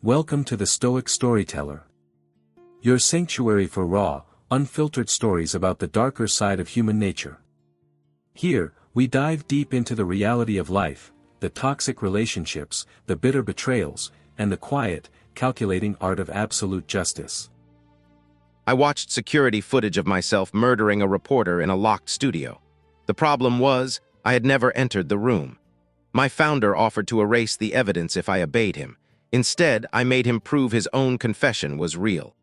Welcome to the Stoic Storyteller, your sanctuary for raw, unfiltered stories about the darker side of human nature. Here, we dive deep into the reality of life, the toxic relationships, the bitter betrayals, and the quiet, calculating art of absolute justice. I watched security footage of myself murdering a reporter in a locked studio. The problem was, I had never entered the room. My founder offered to erase the evidence if I obeyed him. Instead, I made him prove his own confession was real.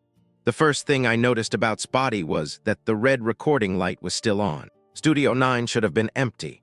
The first thing I noticed about Spotty was that the red recording light was still on. Studio 9 should have been empty.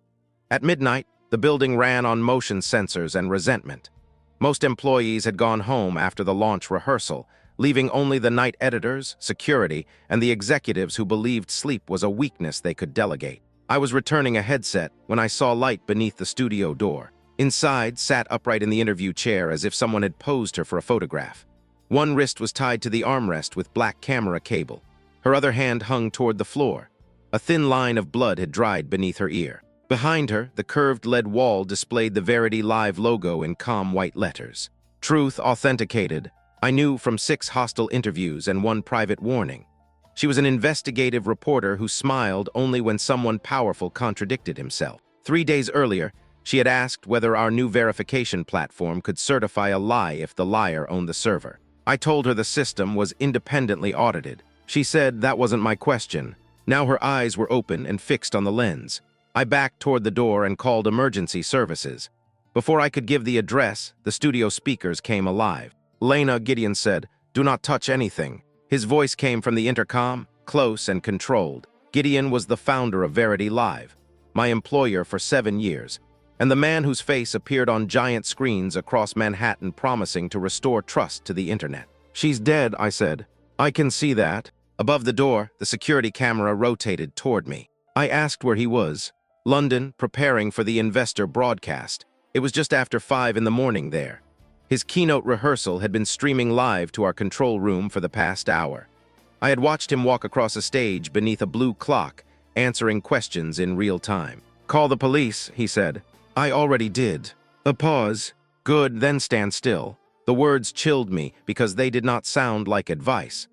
At midnight, the building ran on motion sensors and resentment. Most employees had gone home after the launch rehearsal, leaving only the night editors, security, and the executives who believed sleep was a weakness they could delegate. I was returning a headset when I saw light beneath the studio door. Inside, sat upright in the interview chair as if someone had posed her for a photograph. One wrist was tied to the armrest with black camera cable. Her other hand hung toward the floor. A thin line of blood had dried beneath her ear. Behind her, the curved lead wall displayed the Verity Live logo in calm white letters. Truth authenticated. I knew from 6 hostile interviews and 1 private warning. She was an investigative reporter who smiled only when someone powerful contradicted himself. 3 days earlier, she had asked whether our new verification platform could certify a lie if the liar owned the server. I told her the system was independently audited. She said that wasn't my question. Now her eyes were open and fixed on the lens. I backed toward the door and called emergency services. Before I could give the address, the studio speakers came alive. Lena, Gideon said, "Do not touch anything." His voice came from the intercom, close and controlled. Gideon was the founder of Verity Live, my employer for 7 years, and the man whose face appeared on giant screens across Manhattan promising to restore trust to the internet. "She's dead," I said. "I can see that." Above the door, the security camera rotated toward me. I asked where he was. London, preparing for the investor broadcast. It was just after 5 in the morning there. His keynote rehearsal had been streaming live to our control room for the past hour. I had watched him walk across a stage beneath a blue clock, answering questions in real time. "Call the police," he said. "I already did." A pause. "Good, then stand still." The words chilled me because they did not sound like advice.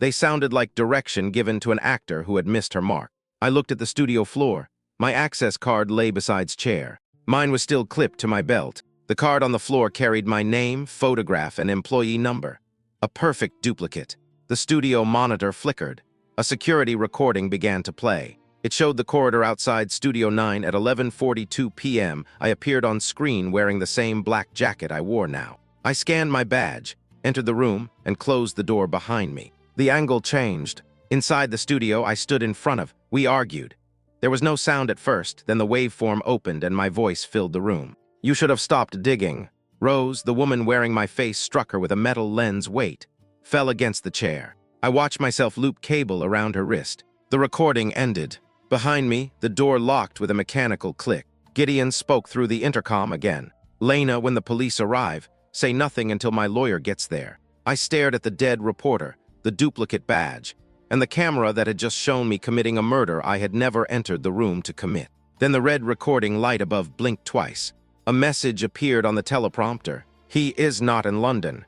They sounded like direction given to an actor who had missed her mark. I looked at the studio floor. My access card lay beside his chair. Mine was still clipped to my belt. The card on the floor carried my name, photograph, and employee number. A perfect duplicate. The studio monitor flickered. A security recording began to play. It showed the corridor outside Studio 9 at 11:42 p.m. I appeared on screen wearing the same black jacket I wore now. I scanned my badge, entered the room, and closed the door behind me. The angle changed. Inside the studio I stood in front of. We argued. There was no sound at first, then the waveform opened and my voice filled the room. "You should have stopped digging." Rose, the woman wearing my face, struck her with a metal lens weight, fell against the chair. I watched myself loop cable around her wrist. The recording ended. Behind me, the door locked with a mechanical click. Gideon spoke through the intercom again. "Lena, when the police arrive, say nothing until my lawyer gets there." I stared at the dead reporter, the duplicate badge, and the camera that had just shown me committing a murder I had never entered the room to commit. Then the red recording light above blinked twice. A message appeared on the teleprompter. "He is not in London."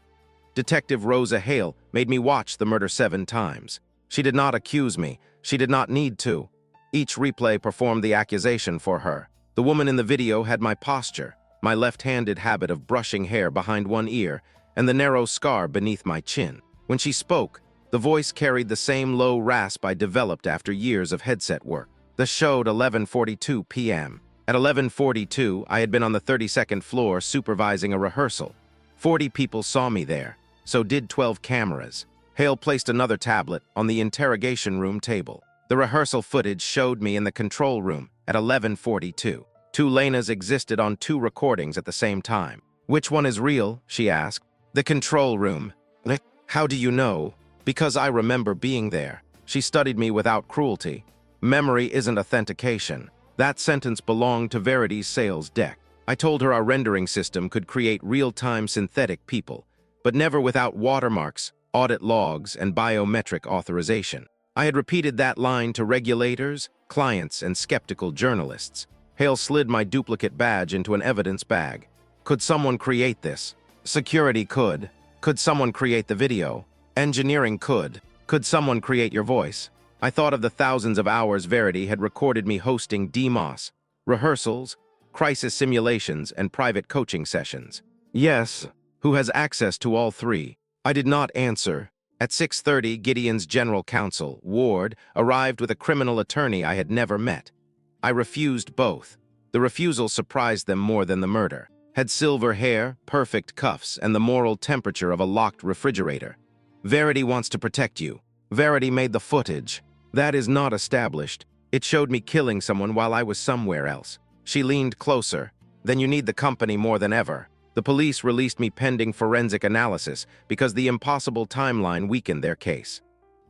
Detective Rosa Hale made me watch the murder 7 times. She did not accuse me. She did not need to. Each replay performed the accusation for her. The woman in the video had my posture, my left-handed habit of brushing hair behind one ear, and the narrow scar beneath my chin. When she spoke, the voice carried the same low rasp I developed after years of headset work. The showed 11:42 p.m. At 11:42, I had been on the 32nd floor supervising a rehearsal. 40 people saw me there, so did 12 cameras. Hale placed another tablet on the interrogation room table. The rehearsal footage showed me in the control room at 11:42. 2 Lenas existed on 2 recordings at the same time. "Which one is real?" she asked. "The control room." "How do you know?" "Because I remember being there." She studied me without cruelty. "Memory isn't authentication." That sentence belonged to Verity's sales deck. I told her our rendering system could create real-time synthetic people, but never without watermarks, audit logs, and biometric authorization. I had repeated that line to regulators, clients, and skeptical journalists. Hale slid my duplicate badge into an evidence bag. "Could someone create this?" "Security could." Could someone create the video? Engineering could. Could someone create your voice? I thought of the thousands of hours Verity had recorded me hosting demos, rehearsals, crisis simulations, and private coaching sessions. Yes, who has access to all three? I did not answer. At 6:30, Gideon's general counsel, Ward, arrived with a criminal attorney I had never met. I refused both. The refusal surprised them more than the murder. Had silver hair, perfect cuffs, and the moral temperature of a locked refrigerator. Verity wants to protect you. Verity made the footage. That is not established. It showed me killing someone while I was somewhere else. She leaned closer. Then you need the company more than ever. The police released me pending forensic analysis because the impossible timeline weakened their case.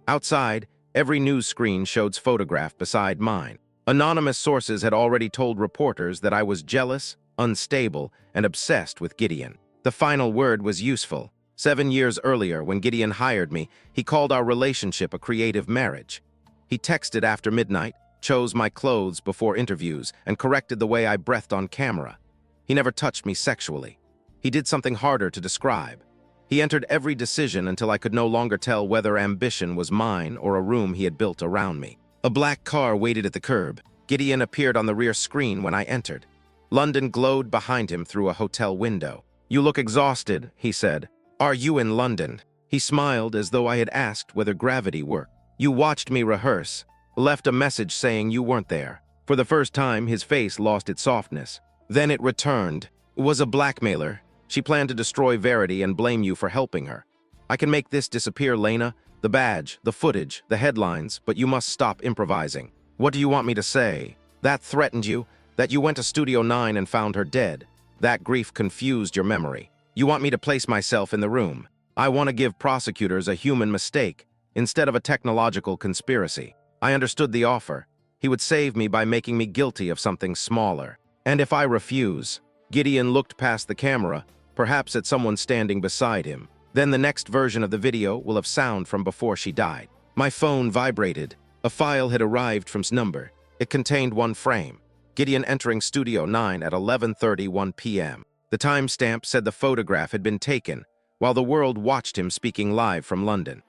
Outside, every news screen showed photograph beside mine. Anonymous sources had already told reporters that I was jealous, unstable, and obsessed with Gideon. The final word was useful. 7 years earlier, when Gideon hired me, he called our relationship a creative marriage. He texted after midnight, chose my clothes before interviews, and corrected the way I breathed on camera. He never touched me sexually. He did something harder to describe. He entered every decision until I could no longer tell whether ambition was mine or a room he had built around me. A black car waited at the curb. Gideon appeared on the rear screen when I entered. London glowed behind him through a hotel window. "You look exhausted," he said. "Are you in London?" He smiled as though I had asked whether gravity worked. "You watched me rehearse. Left a message saying you weren't there." For the first time, his face lost its softness. Then it returned. "Was a blackmailer. She planned to destroy Verity and blame you for helping her. I can make this disappear, Lena. The badge, the footage, the headlines, but you must stop improvising. What do you want me to say? That threatened you? That you went to Studio 9 and found her dead? That grief confused your memory. You want me to place myself in the room. I want to give prosecutors a human mistake instead of a technological conspiracy. I understood the offer. He would save me by making me guilty of something smaller. And if I refuse..." Gideon looked past the camera, perhaps at someone standing beside him. "Then the next version of the video will have sound from before she died." My phone vibrated. A file had arrived from his number. It contained one frame. Gideon entering Studio 9 at 11:31 p.m. The timestamp said the photograph had been taken, while the world watched him speaking live from London.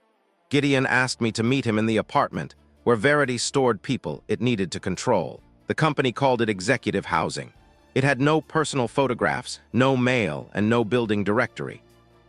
Gideon asked me to meet him in the apartment, where Verity stored people it needed to control. The company called it executive housing. It had no personal photographs, no mail, and no building directory.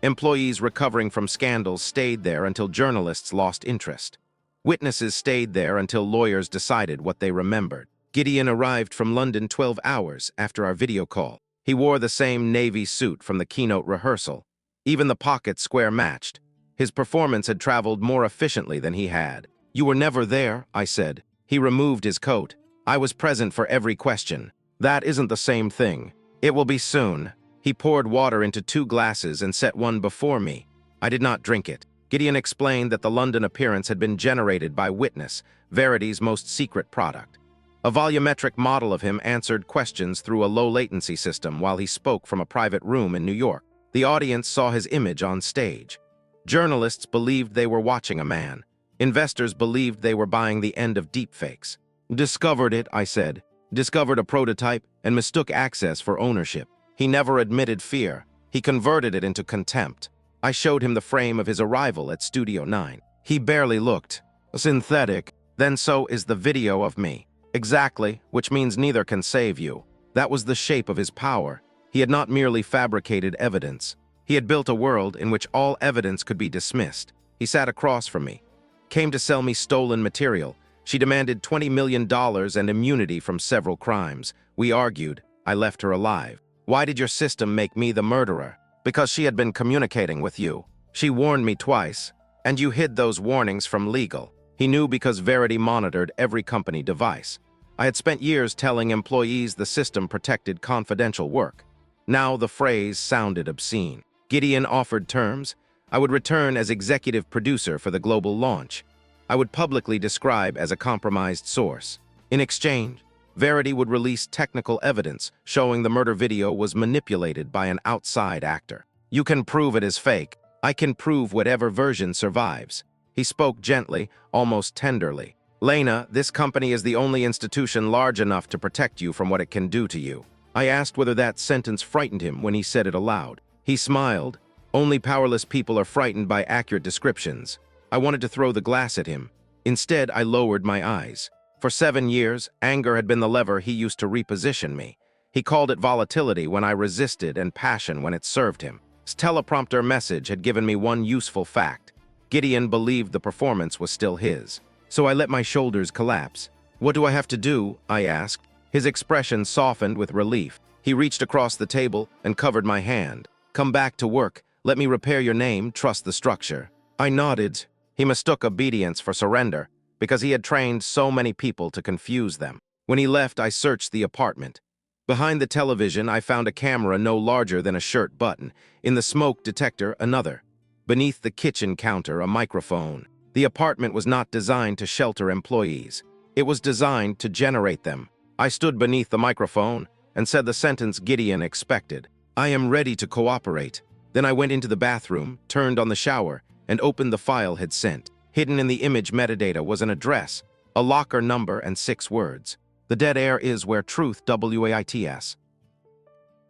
Employees recovering from scandals stayed there until journalists lost interest. Witnesses stayed there until lawyers decided what they remembered. Gideon arrived from London 12 hours after our video call. He wore the same navy suit from the keynote rehearsal. Even the pockets square matched. His performance had traveled more efficiently than he had. "You were never there," I said. He removed his coat. "I was present for every question." "That isn't the same thing. It will be soon." He poured water into 2 glasses and set one before me. I did not drink it. Gideon explained that the London appearance had been generated by Witness, Verity's most secret product. A volumetric model of him answered questions through a low-latency system while he spoke from a private room in New York. The audience saw his image on stage. Journalists believed they were watching a man. Investors believed they were buying the end of deepfakes. "Discovered it," I said. "Discovered a prototype and mistook access for ownership." He never admitted fear. He converted it into contempt. I showed him the frame of his arrival at Studio 9. He barely looked. "Synthetic. Then so is the video of me." "Exactly, which means neither can save you." That was the shape of his power. He had not merely fabricated evidence. He had built a world in which all evidence could be dismissed. He sat across from me. Came to sell me stolen material. She demanded $20 million and immunity from several crimes. We argued. I left her alive. "Why did your system make me the murderer?" "Because she had been communicating with you. She warned me twice. And you hid those warnings from legal." He knew because Verity monitored every company device. I had spent years telling employees the system protected confidential work. Now the phrase sounded obscene. Gideon offered terms. I would return as executive producer for the global launch. I would publicly describe as a compromised source. In exchange, Verity would release technical evidence showing the murder video was manipulated by an outside actor. "You can prove it is fake. I can prove whatever version survives." He spoke gently, almost tenderly. "Lena, this company is the only institution large enough to protect you from what it can do to you." I asked whether that sentence frightened him when he said it aloud. He smiled. Only powerless people are frightened by accurate descriptions. I wanted to throw the glass at him. Instead, I lowered my eyes. For 7 years, anger had been the lever he used to reposition me. He called it volatility when I resisted and passion when it served him. His teleprompter message had given me one useful fact. Gideon believed the performance was still his. So I let my shoulders collapse. "What do I have to do?" I asked. His expression softened with relief. He reached across the table and covered my hand. "Come back to work. Let me repair your name. Trust the structure." I nodded. He mistook obedience for surrender, because he had trained so many people to confuse them. When he left, I searched the apartment. Behind the television, I found a camera no larger than a shirt button. In the smoke detector, another. Beneath the kitchen counter, a microphone. The apartment was not designed to shelter employees. It was designed to generate them. I stood beneath the microphone and said the sentence Gideon expected. "I am ready to cooperate." Then I went into the bathroom, turned on the shower, and opened the file he'd sent. Hidden in the image metadata was an address, a locker number, and 6 words. "The dead air is where truth waits."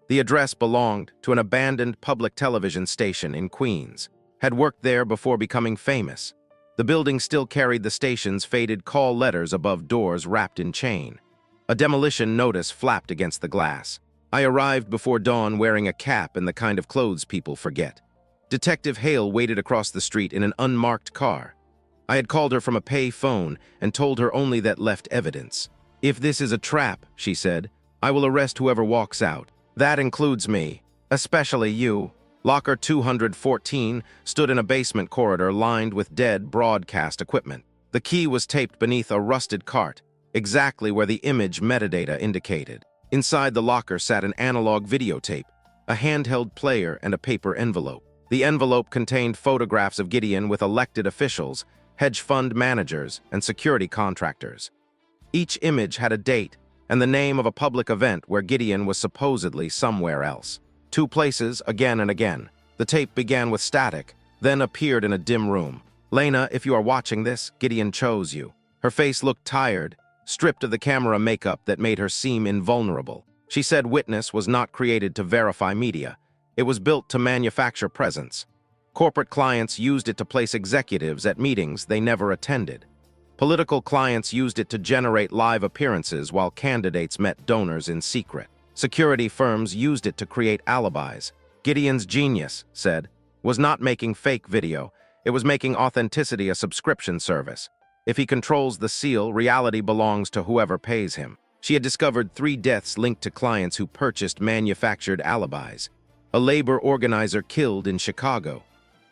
The address belonged to an abandoned public television station in Queens. Had worked there before becoming famous. The building still carried the station's faded call letters above doors wrapped in chain. A demolition notice flapped against the glass. I arrived before dawn wearing a cap and the kind of clothes people forget. Detective Hale waited across the street in an unmarked car. I had called her from a pay phone and told her only that left evidence. "If this is a trap," she said, "I will arrest whoever walks out. That includes me, especially you." Locker 214 stood in a basement corridor lined with dead broadcast equipment. The key was taped beneath a rusted cart, exactly where the image metadata indicated. Inside the locker sat an analog videotape, a handheld player, and a paper envelope. The envelope contained photographs of Gideon with elected officials, hedge fund managers, and security contractors. Each image had a date and the name of a public event where Gideon was supposedly somewhere else. 2 places, again and again. The tape began with static, then appeared in a dim room. "Lena, if you are watching this, Gideon chose you." Her face looked tired, stripped of the camera makeup that made her seem invulnerable. She said witness was not created to verify media. It was built to manufacture presence. Corporate clients used it to place executives at meetings they never attended. Political clients used it to generate live appearances while candidates met donors in secret. Security firms used it to create alibis. Gideon's genius, said, was not making fake video. It was making authenticity a subscription service. If he controls the seal, reality belongs to whoever pays him. She had discovered 3 deaths linked to clients who purchased manufactured alibis. A labor organizer killed in Chicago.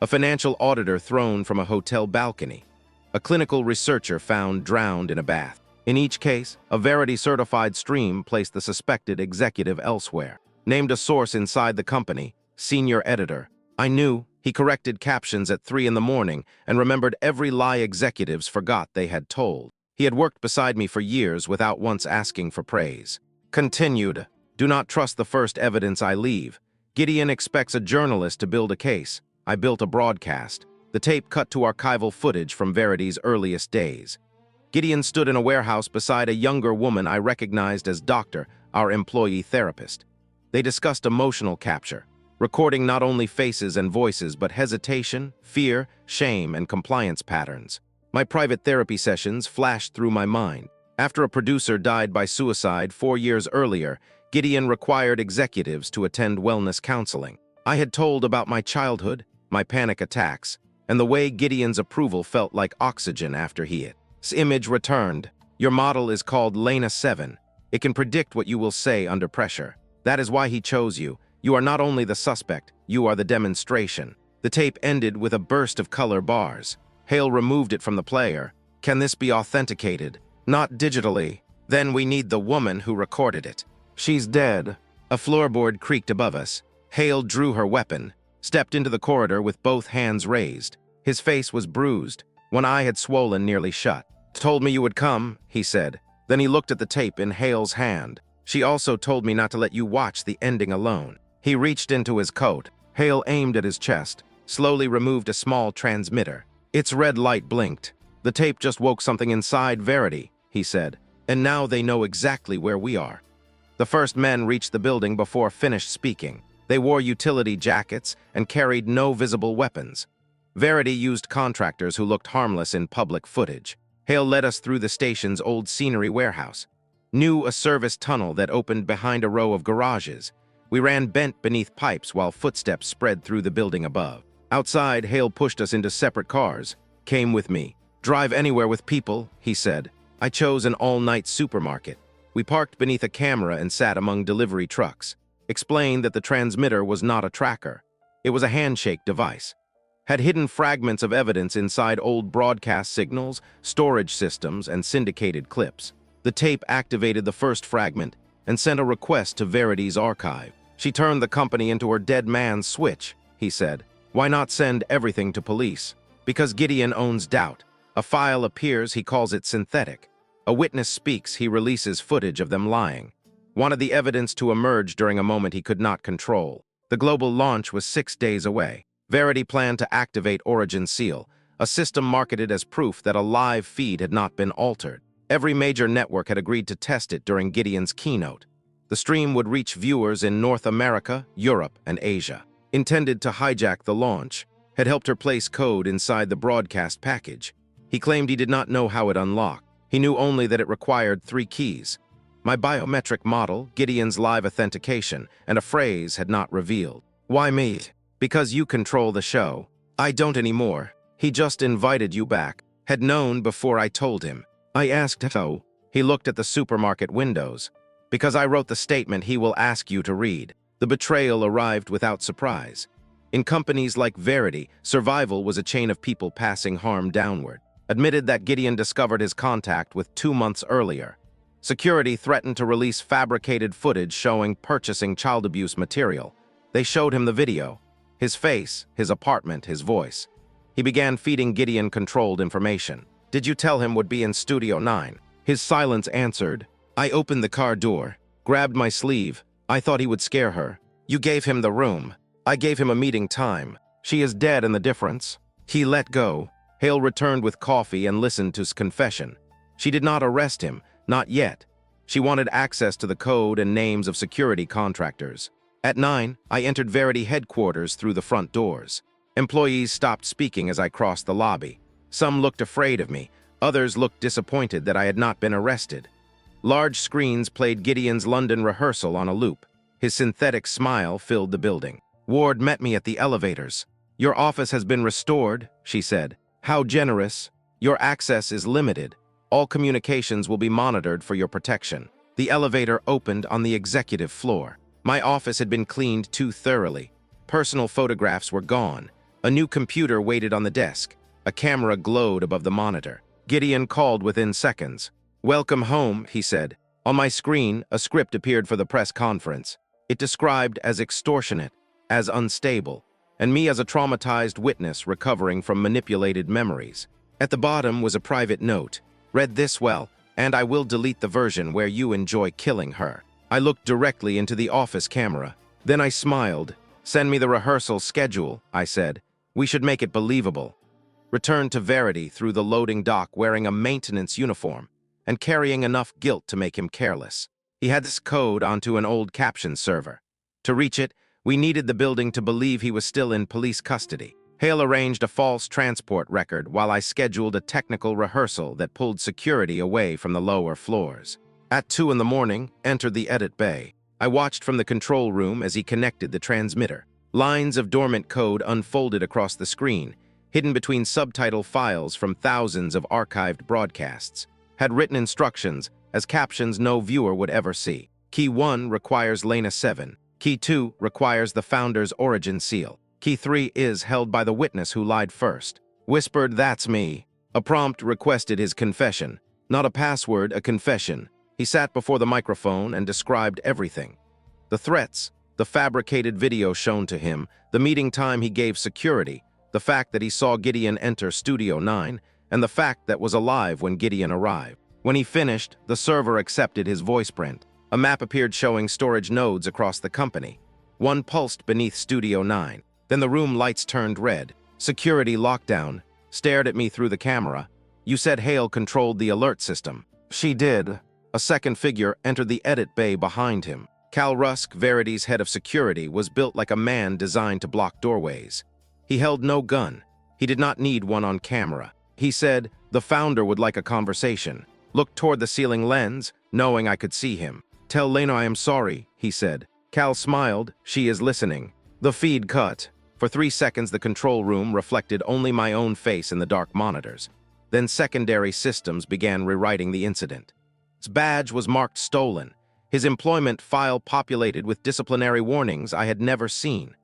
A financial auditor thrown from a hotel balcony. A clinical researcher found drowned in a bath. In each case, a Verity certified stream placed the suspected executive elsewhere. Named a source inside the company, senior editor. I knew. He corrected captions at 3 in the morning and remembered every lie executives forgot they had told. He had worked beside me for years without once asking for praise. Continued. Do not trust the first evidence I leave. Gideon expects a journalist to build a case. I built a broadcast. The tape cut to archival footage from Verity's earliest days. Gideon stood in a warehouse beside a younger woman I recognized as Doctor, our employee therapist. They discussed emotional capture, recording not only faces and voices but hesitation, fear, shame, and compliance patterns. My private therapy sessions flashed through my mind. After a producer died by suicide 4 years earlier, Gideon required executives to attend wellness counseling. I had told about my childhood, my panic attacks, and the way Gideon's approval felt like oxygen after he hit. This image returned. Your model is called Lena 7. It can predict what you will say under pressure. That is why he chose you. You are not only the suspect, you are the demonstration. The tape ended with a burst of color bars. Hale removed it from the player. Can this be authenticated? Not digitally. Then we need the woman who recorded it. She's dead. A floorboard creaked above us. Hale drew her weapon, stepped into the corridor with both hands raised. His face was bruised. One eye had swollen nearly shut. Told me you would come, he said. Then he looked at the tape in Hale's hand. She also told me not to let you watch the ending alone. He reached into his coat. Hale aimed at his chest, slowly removed a small transmitter. Its red light blinked. The tape just woke something inside Verity, he said. And now they know exactly where we are. The first men reached the building before finished speaking. They wore utility jackets and carried no visible weapons. Verity used contractors who looked harmless in public footage. Hale led us through the station's old scenery warehouse. Knew a service tunnel that opened behind a row of garages. We ran bent beneath pipes while footsteps spread through the building above. Outside, Hale pushed us into separate cars. Came with me. Drive anywhere with people, he said. I chose an all-night supermarket. We parked beneath a camera and sat among delivery trucks. Explained that the transmitter was not a tracker. It was a handshake device. Had hidden fragments of evidence inside old broadcast signals, storage systems, and syndicated clips. The tape activated the first fragment and sent a request to Verity's archive. She turned the company into her dead man's switch, he said. Why not send everything to police? Because Gideon owns doubt. A file appears, he calls it synthetic. A witness speaks, he releases footage of them lying. Wanted the evidence to emerge during a moment he could not control. The global launch was 6 days away. Verity planned to activate Origin Seal, a system marketed as proof that a live feed had not been altered. Every major network had agreed to test it during Gideon's keynote. The stream would reach viewers in North America, Europe, and Asia. Intended to hijack the launch, had helped her place code inside the broadcast package. He claimed he did not know how it unlocked. He knew only that it required 3 keys. My biometric model, Gideon's live authentication, and a phrase had not revealed. Why me? Because you control the show. I don't anymore. He just invited you back. Had known before I told him. I asked how. He looked at the supermarket windows. Because I wrote the statement he will ask you to read. The betrayal arrived without surprise. In companies like Verity, survival was a chain of people passing harm downward. Admitted that Gideon discovered his contact with 2 months earlier. Security threatened to release fabricated footage showing purchasing child abuse material. They showed him the video. His face, his apartment, his voice. He began feeding Gideon controlled information. Did you tell him would be in Studio 9? His silence answered. I opened the car door, grabbed my sleeve. I thought he would scare her. You gave him the room. I gave him a meeting time. She is dead in the difference. He let go. Hale returned with coffee and listened to his confession. She did not arrest him, not yet. She wanted access to the code and names of security contractors. At 9, I entered Verity headquarters through the front doors. Employees stopped speaking as I crossed the lobby. Some looked afraid of me. Others looked disappointed that I had not been arrested. Large screens played Gideon's London rehearsal on a loop. His synthetic smile filled the building. Ward met me at the elevators. Your office has been restored, she said. How generous. Your access is limited. All communications will be monitored for your protection. The elevator opened on the executive floor. My office had been cleaned too thoroughly. Personal photographs were gone. A new computer waited on the desk. A camera glowed above the monitor. Gideon called within seconds. Welcome home, he said. On my screen, a script appeared for the press conference. It described as extortionate, as unstable, and me as a traumatized witness recovering from manipulated memories. At the bottom was a private note. Read this well, and I will delete the version where you enjoy killing her. I looked directly into the office camera. Then I smiled. Send me the rehearsal schedule, I said. We should make it believable. Returned to Verity through the loading dock wearing a maintenance uniform and carrying enough guilt to make him careless. He had this code onto an old caption server. To reach it, we needed the building to believe he was still in police custody. Hale arranged a false transport record while I scheduled a technical rehearsal that pulled security away from the lower floors. At 2 in the morning, entered the edit bay. I watched from the control room as he connected the transmitter. Lines of dormant code unfolded across the screen, hidden between subtitle files from thousands of archived broadcasts. Had written instructions as captions no viewer would ever see. Key 1 requires Lena 7. Key 2 requires the founder's origin seal. Key 3 is held by the witness who lied first. Whispered, that's me. A prompt requested his confession. Not a password, a confession. He sat before the microphone and described everything. The threats, the fabricated video shown to him, the meeting time he gave security, the fact that he saw Gideon enter Studio 9, and the fact that was alive when Gideon arrived. When he finished, the server accepted his voice print. A map appeared showing storage nodes across the company. One pulsed beneath Studio 9. Then the room lights turned red. Security lockdown. Stared at me through the camera. You said Hale controlled the alert system. She did. A second figure entered the edit bay behind him. Cal Rusk, Verity's head of security, was built like a man designed to block doorways. He held no gun. He did not need one on camera. He said, "The founder would like a conversation." Looked toward the ceiling lens, knowing I could see him. "Tell Lena I am sorry," he said. Cal smiled. "She is listening." The feed cut. For 3 seconds, the control room reflected only my own face in the dark monitors. Then secondary systems began rewriting the incident. His badge was marked stolen. His employment file populated with disciplinary warnings I had never seen.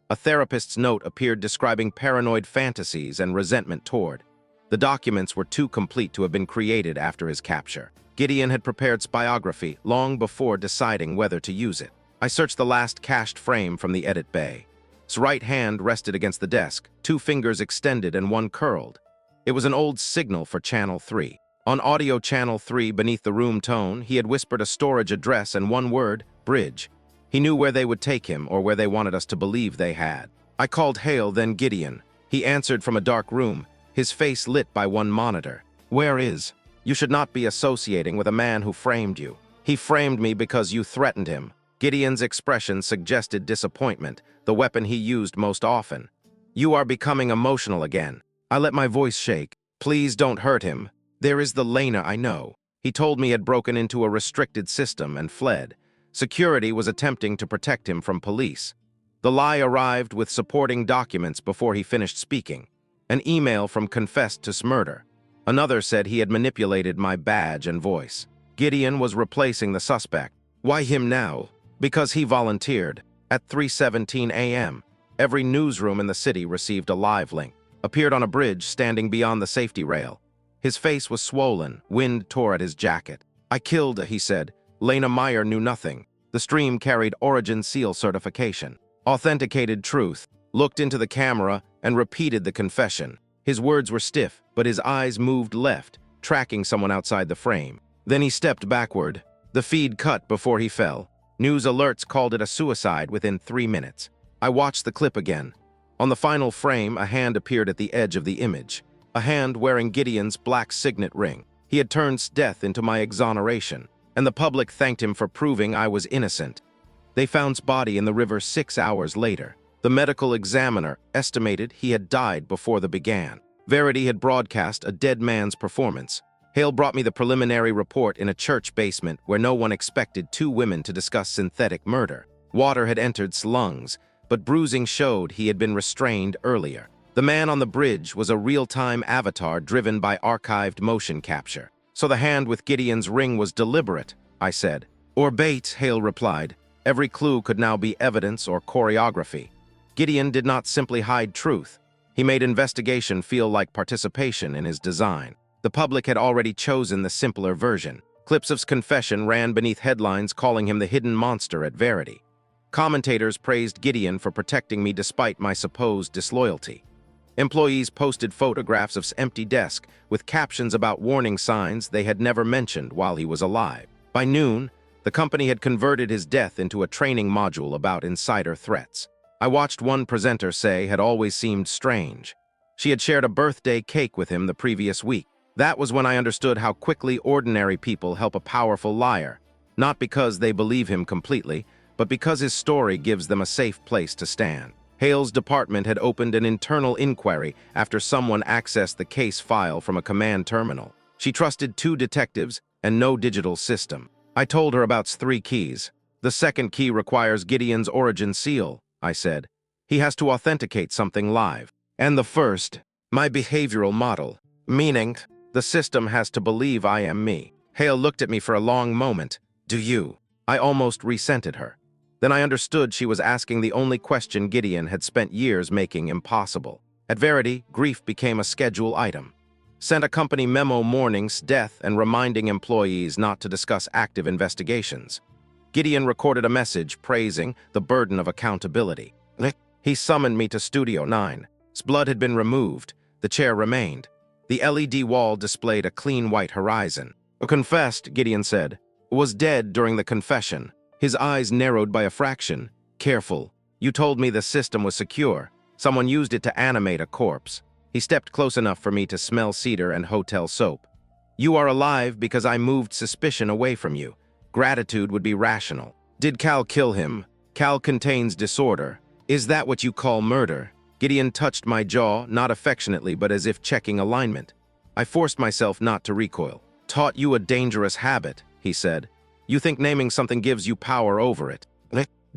A therapist's note appeared describing paranoid fantasies and resentment toward. The documents were too complete to have been created after his capture. Gideon had prepared spyography long before deciding whether to use it. I searched the last cached frame from the edit bay. His right hand rested against the desk, 2 fingers extended and 1 curled. It was an old signal for Channel 3. On audio Channel 3, beneath the room tone, he had whispered a storage address and 1 word, bridge. He knew where they would take him, or where they wanted us to believe they had. I called Hale, then Gideon. He answered from a dark room, his face lit by 1 monitor. "Where is? You should not be associating with a man who framed you. He framed me because you threatened him." Gideon's expression suggested disappointment, the weapon he used most often. "You are becoming emotional again." I let my voice shake. "Please don't hurt him. There is the Lena I know." He told me he had broken into a restricted system and fled. Security was attempting to protect him from police. The lie arrived with supporting documents before he finished speaking. An email from confessed to murder. Another said he had manipulated my badge and voice. Gideon was replacing the suspect. Why him now? Because he volunteered. At 3:17 a.m., every newsroom in the city received a live link. Appeared on a bridge standing beyond the safety rail. His face was swollen, wind tore at his jacket. "I killed," he said. "Lena Mire knew nothing." The stream carried Origin Seal certification. Authenticated truth. Looked into the camera and repeated the confession. His words were stiff, but his eyes moved left, tracking someone outside the frame. Then he stepped backward. The feed cut before he fell. News alerts called it a suicide within 3 minutes. I watched the clip again. On the final frame, a hand appeared at the edge of the image. A hand wearing Gideon's black signet ring. He had turned death into my exoneration, and the public thanked him for proving I was innocent. They found his body in the river 6 hours later. The medical examiner estimated he had died before the began. Verity had broadcast a dead man's performance. Hale brought me the preliminary report in a church basement where no one expected 2 women to discuss synthetic murder. Water had entered his lungs, but bruising showed he had been restrained earlier. The man on the bridge was a real-time avatar driven by archived motion capture. "So the hand with Gideon's ring was deliberate," I said. "Or bait," Hale replied. Every clue could now be evidence or choreography. Gideon did not simply hide truth. He made investigation feel like participation in his design. The public had already chosen the simpler version. Clips of his confession ran beneath headlines calling him the hidden monster at Verity. Commentators praised Gideon for protecting me despite my supposed disloyalty. Employees posted photographs of his empty desk with captions about warning signs they had never mentioned while he was alive. By noon, the company had converted his death into a training module about insider threats. I watched one presenter say had always seemed strange. She had shared a birthday cake with him the previous week. That was when I understood how quickly ordinary people help a powerful liar, not because they believe him completely, but because his story gives them a safe place to stand. Hale's department had opened an internal inquiry after someone accessed the case file from a command terminal. She trusted 2 detectives and no digital system. I told her about 3 keys. "The second key requires Gideon's origin seal," I said. "He has to authenticate something live. And the first, my behavioral model, meaning the system has to believe I am me." Hale looked at me for a long moment. "Do you?" I almost resented her. Then I understood she was asking the only question Gideon had spent years making impossible. At Verity, grief became a schedule item. Sent a company memo mourning death and reminding employees not to discuss active investigations. Gideon recorded a message praising the burden of accountability. He summoned me to Studio 9. His blood had been removed. The chair remained. The LED wall displayed a clean white horizon. "Confessed," Gideon said. "Was dead during the confession." His eyes narrowed by a fraction. "Careful. You told me the system was secure. Someone used it to animate a corpse." He stepped close enough for me to smell cedar and hotel soap. "You are alive because I moved suspicion away from you. Gratitude would be rational." Did Cal kill him? Cal contains disorder. Is that what you call murder? Gideon touched my jaw, not affectionately, but as if checking alignment. I forced myself not to recoil. Taught you a dangerous habit, he said. You think naming something gives you power over it.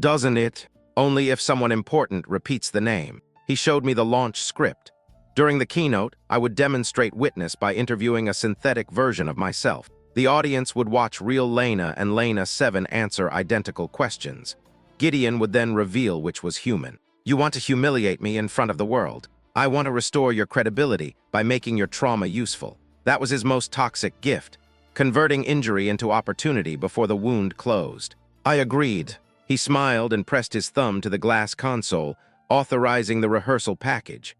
Doesn't it? Only if someone important repeats the name. He showed me the launch script. During the keynote, I would demonstrate witness by interviewing a synthetic version of myself. The audience would watch real Lena and Lena 7 answer identical questions. Gideon would then reveal which was human. You want to humiliate me in front of the world. I want to restore your credibility by making your trauma useful. That was his most toxic gift, converting injury into opportunity before the wound closed. I agreed. He smiled and pressed his thumb to the glass console, authorizing the rehearsal package.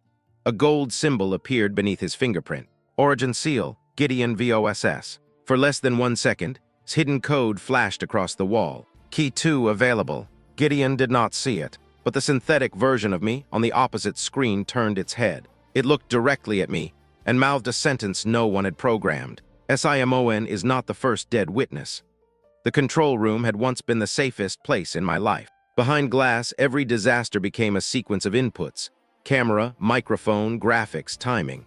A gold symbol appeared beneath his fingerprint. Origin seal, Gideon Voss. For less than 1 second, his hidden code flashed across the wall. Key 2 available. Gideon did not see it, but the synthetic version of me on the opposite screen turned its head. It looked directly at me and mouthed a sentence no one had programmed. SIMON is not the first dead witness. The control room had once been the safest place in my life. Behind glass, every disaster became a sequence of inputs. Camera, microphone, graphics, timing.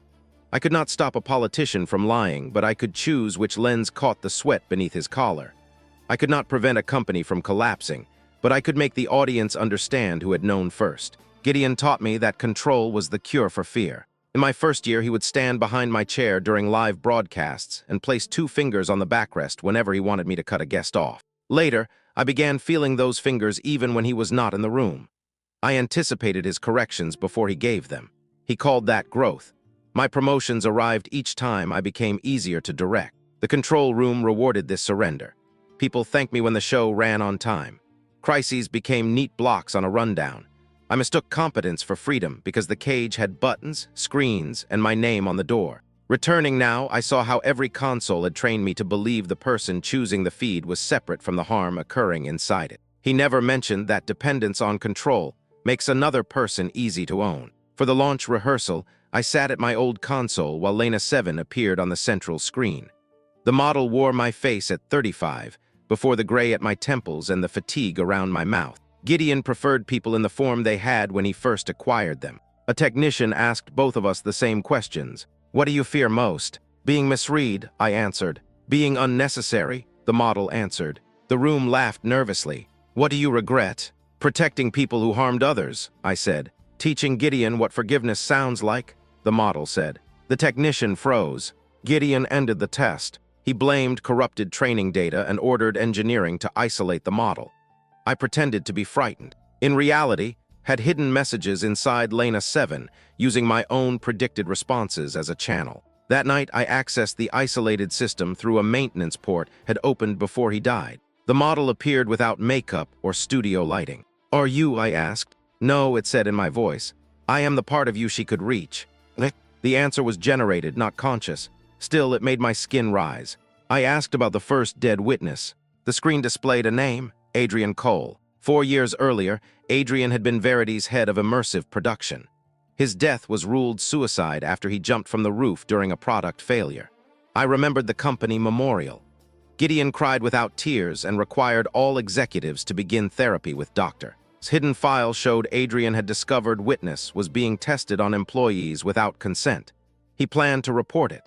I could not stop a politician from lying, but I could choose which lens caught the sweat beneath his collar. I could not prevent a company from collapsing, but I could make the audience understand who had known first. Gideon taught me that control was the cure for fear. In my first year, he would stand behind my chair during live broadcasts and place 2 fingers on the backrest whenever he wanted me to cut a guest off. Later, I began feeling those fingers even when he was not in the room. I anticipated his corrections before he gave them. He called that growth. My promotions arrived each time I became easier to direct. The control room rewarded this surrender. People thanked me when the show ran on time. Crises became neat blocks on a rundown. I mistook competence for freedom because the cage had buttons, screens, and my name on the door. Returning now, I saw how every console had trained me to believe the person choosing the feed was separate from the harm occurring inside it. He never mentioned that dependence on control makes another person easy to own. For the launch rehearsal, I sat at my old console while Lena 7 appeared on the central screen. The model wore my face at 35, before the gray at my temples and the fatigue around my mouth. Gideon preferred people in the form they had when he first acquired them. A technician asked both of us the same questions. What do you fear most? Being misread, I answered. Being unnecessary, the model answered. The room laughed nervously. What do you regret? Protecting people who harmed others, I said. Teaching Gideon what forgiveness sounds like, the model said. The technician froze. Gideon ended the test. He blamed corrupted training data and ordered engineering to isolate the model. I pretended to be frightened. In reality, had hidden messages inside Lena 7, using my own predicted responses as a channel. That night, I accessed the isolated system through a maintenance port had opened before he died. The model appeared without makeup or studio lighting. Are you? I asked. No, it said in my voice. I am the part of you she could reach. The answer was generated, not conscious. Still, it made my skin rise. I asked about the first dead witness. The screen displayed a name, Adrian Cole. 4 years earlier, Adrian had been Verity's head of immersive production. His death was ruled suicide after he jumped from the roof during a product failure. I remembered the company memorial. Gideon cried without tears and required all executives to begin therapy with Dr. His hidden file showed Adrian had discovered witness was being tested on employees without consent. He planned to report it.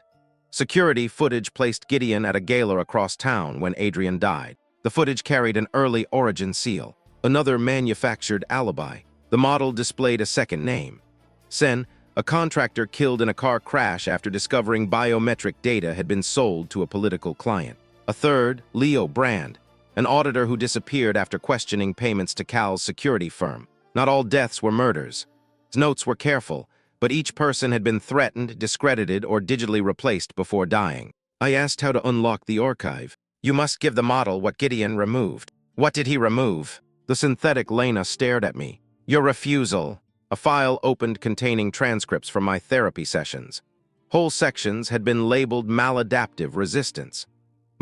Security footage placed Gideon at a gala across town when Adrian died. The footage carried an early origin seal, another manufactured alibi. The model displayed a second name. Sen, a contractor killed in a car crash after discovering biometric data had been sold to a political client. A third, Leo Brand, an auditor who disappeared after questioning payments to Cal's security firm. Not all deaths were murders. His notes were careful, but each person had been threatened, discredited, or digitally replaced before dying. I asked how to unlock the archive. You must give the model what Gideon removed. What did he remove? The synthetic Lena stared at me. Your refusal. A file opened containing transcripts from my therapy sessions. Whole sections had been labeled maladaptive resistance.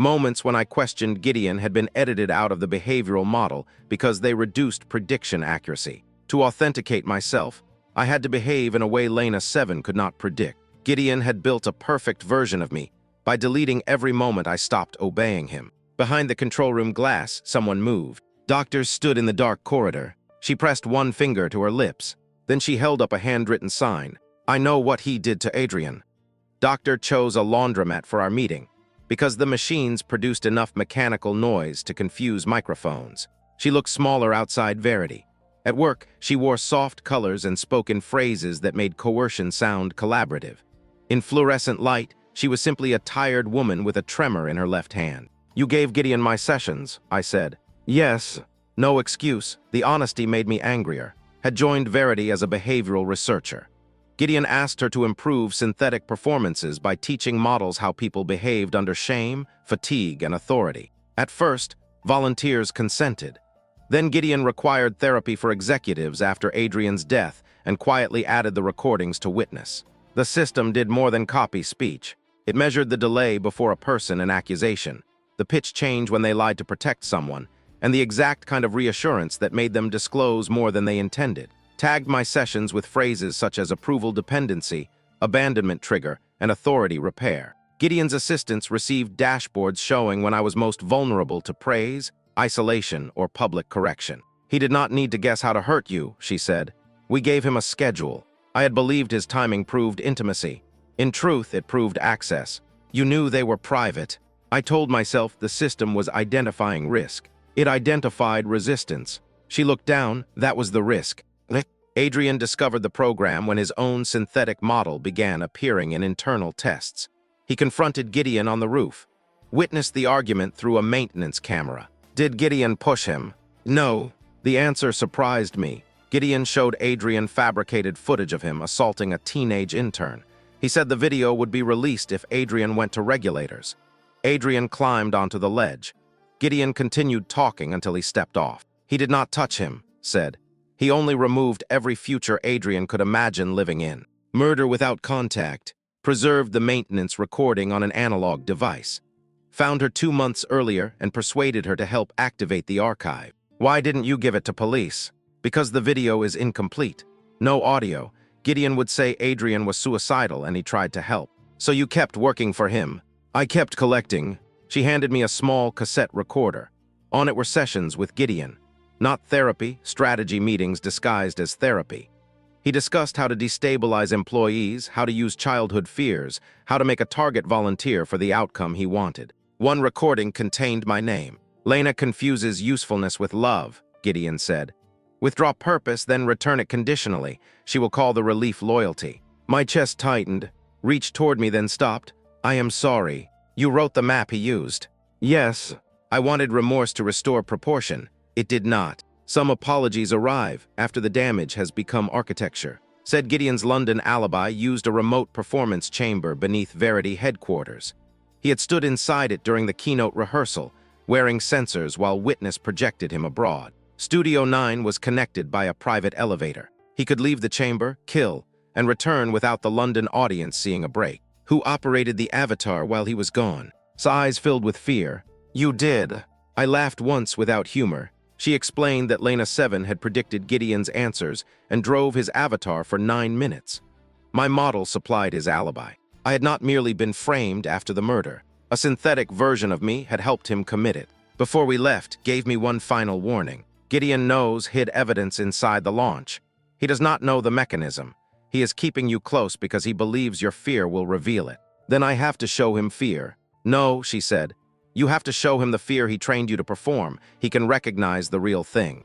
Moments when I questioned Gideon had been edited out of the behavioral model because they reduced prediction accuracy. To authenticate myself, I had to behave in a way Lena 7 could not predict. Gideon had built a perfect version of me. By deleting every moment I stopped obeying him. Behind the control room glass, someone moved. Doctors stood in the dark corridor. She pressed one finger to her lips. Then she held up a handwritten sign. I know what he did to Adrian. Doctor chose a laundromat for our meeting because the machines produced enough mechanical noise to confuse microphones. She looked smaller outside Verity. At work, she wore soft colors and spoke in phrases that made coercion sound collaborative. In fluorescent light, she was simply a tired woman with a tremor in her left hand. You gave Gideon my sessions, I said. Yes. No excuse. The honesty made me angrier. Had joined Verity as a behavioral researcher. Gideon asked her to improve synthetic performances by teaching models how people behaved under shame, fatigue, and authority. At first, volunteers consented. Then Gideon required therapy for executives after Adrian's death and quietly added the recordings to witness. The system did more than copy speech. It measured the delay before a person an accusation, the pitch change when they lied to protect someone, and the exact kind of reassurance that made them disclose more than they intended. Tagged my sessions with phrases such as approval dependency, abandonment trigger, and authority repair. Gideon's assistants received dashboards showing when I was most vulnerable to praise, isolation, or public correction. He did not need to guess how to hurt you, she said. We gave him a schedule. I had believed his timing proved intimacy. In truth, it proved access. You knew they were private. I told myself the system was identifying risk. It identified resistance. She looked down. That was the risk. Adrian discovered the program when his own synthetic model began appearing in internal tests. He confronted Gideon on the roof, witnessed the argument through a maintenance camera. Did Gideon push him? No. The answer surprised me. Gideon showed Adrian fabricated footage of him assaulting a teenage intern. He said the video would be released if Adrian went to regulators. Adrian climbed onto the ledge. Gideon continued talking until he stepped off. He did not touch him, said. He only removed every future Adrian could imagine living in. Murder without contact. Preserved the maintenance recording on an analog device. Found her 2 months earlier and persuaded her to help activate the archive. Why didn't you give it to police? Because the video is incomplete. No audio. Gideon would say Adrian was suicidal and he tried to help. So you kept working for him. I kept collecting. She handed me a small cassette recorder. On it were sessions with Gideon. Not therapy, strategy meetings disguised as therapy. He discussed how to destabilize employees, how to use childhood fears, how to make a target volunteer for the outcome he wanted. One recording contained my name. Lena confuses usefulness with love, Gideon said. Withdraw purpose, then return it conditionally. She will call the relief loyalty. My chest tightened, reached toward me, then stopped. I am sorry. You wrote the map he used. Yes. I wanted remorse to restore proportion. It did not. Some apologies arrive after the damage has become architecture. Said Gideon's London alibi used a remote performance chamber beneath Verity headquarters. He had stood inside it during the keynote rehearsal, wearing sensors while witness projected him abroad. Studio 9 was connected by a private elevator. He could leave the chamber, kill, and return without the London audience seeing a break. Who operated the avatar while he was gone? His eyes filled with fear. You did. I laughed once without humor. She explained that Lena 7 had predicted Gideon's answers and drove his avatar for 9 minutes. My model supplied his alibi. I had not merely been framed after the murder. A synthetic version of me had helped him commit it. Before we left, gave me one final warning. Gideon knows hid evidence inside the launch. He does not know the mechanism. He is keeping you close because he believes your fear will reveal it. Then I have to show him fear. No, she said. You have to show him the fear he trained you to perform. He can recognize the real thing.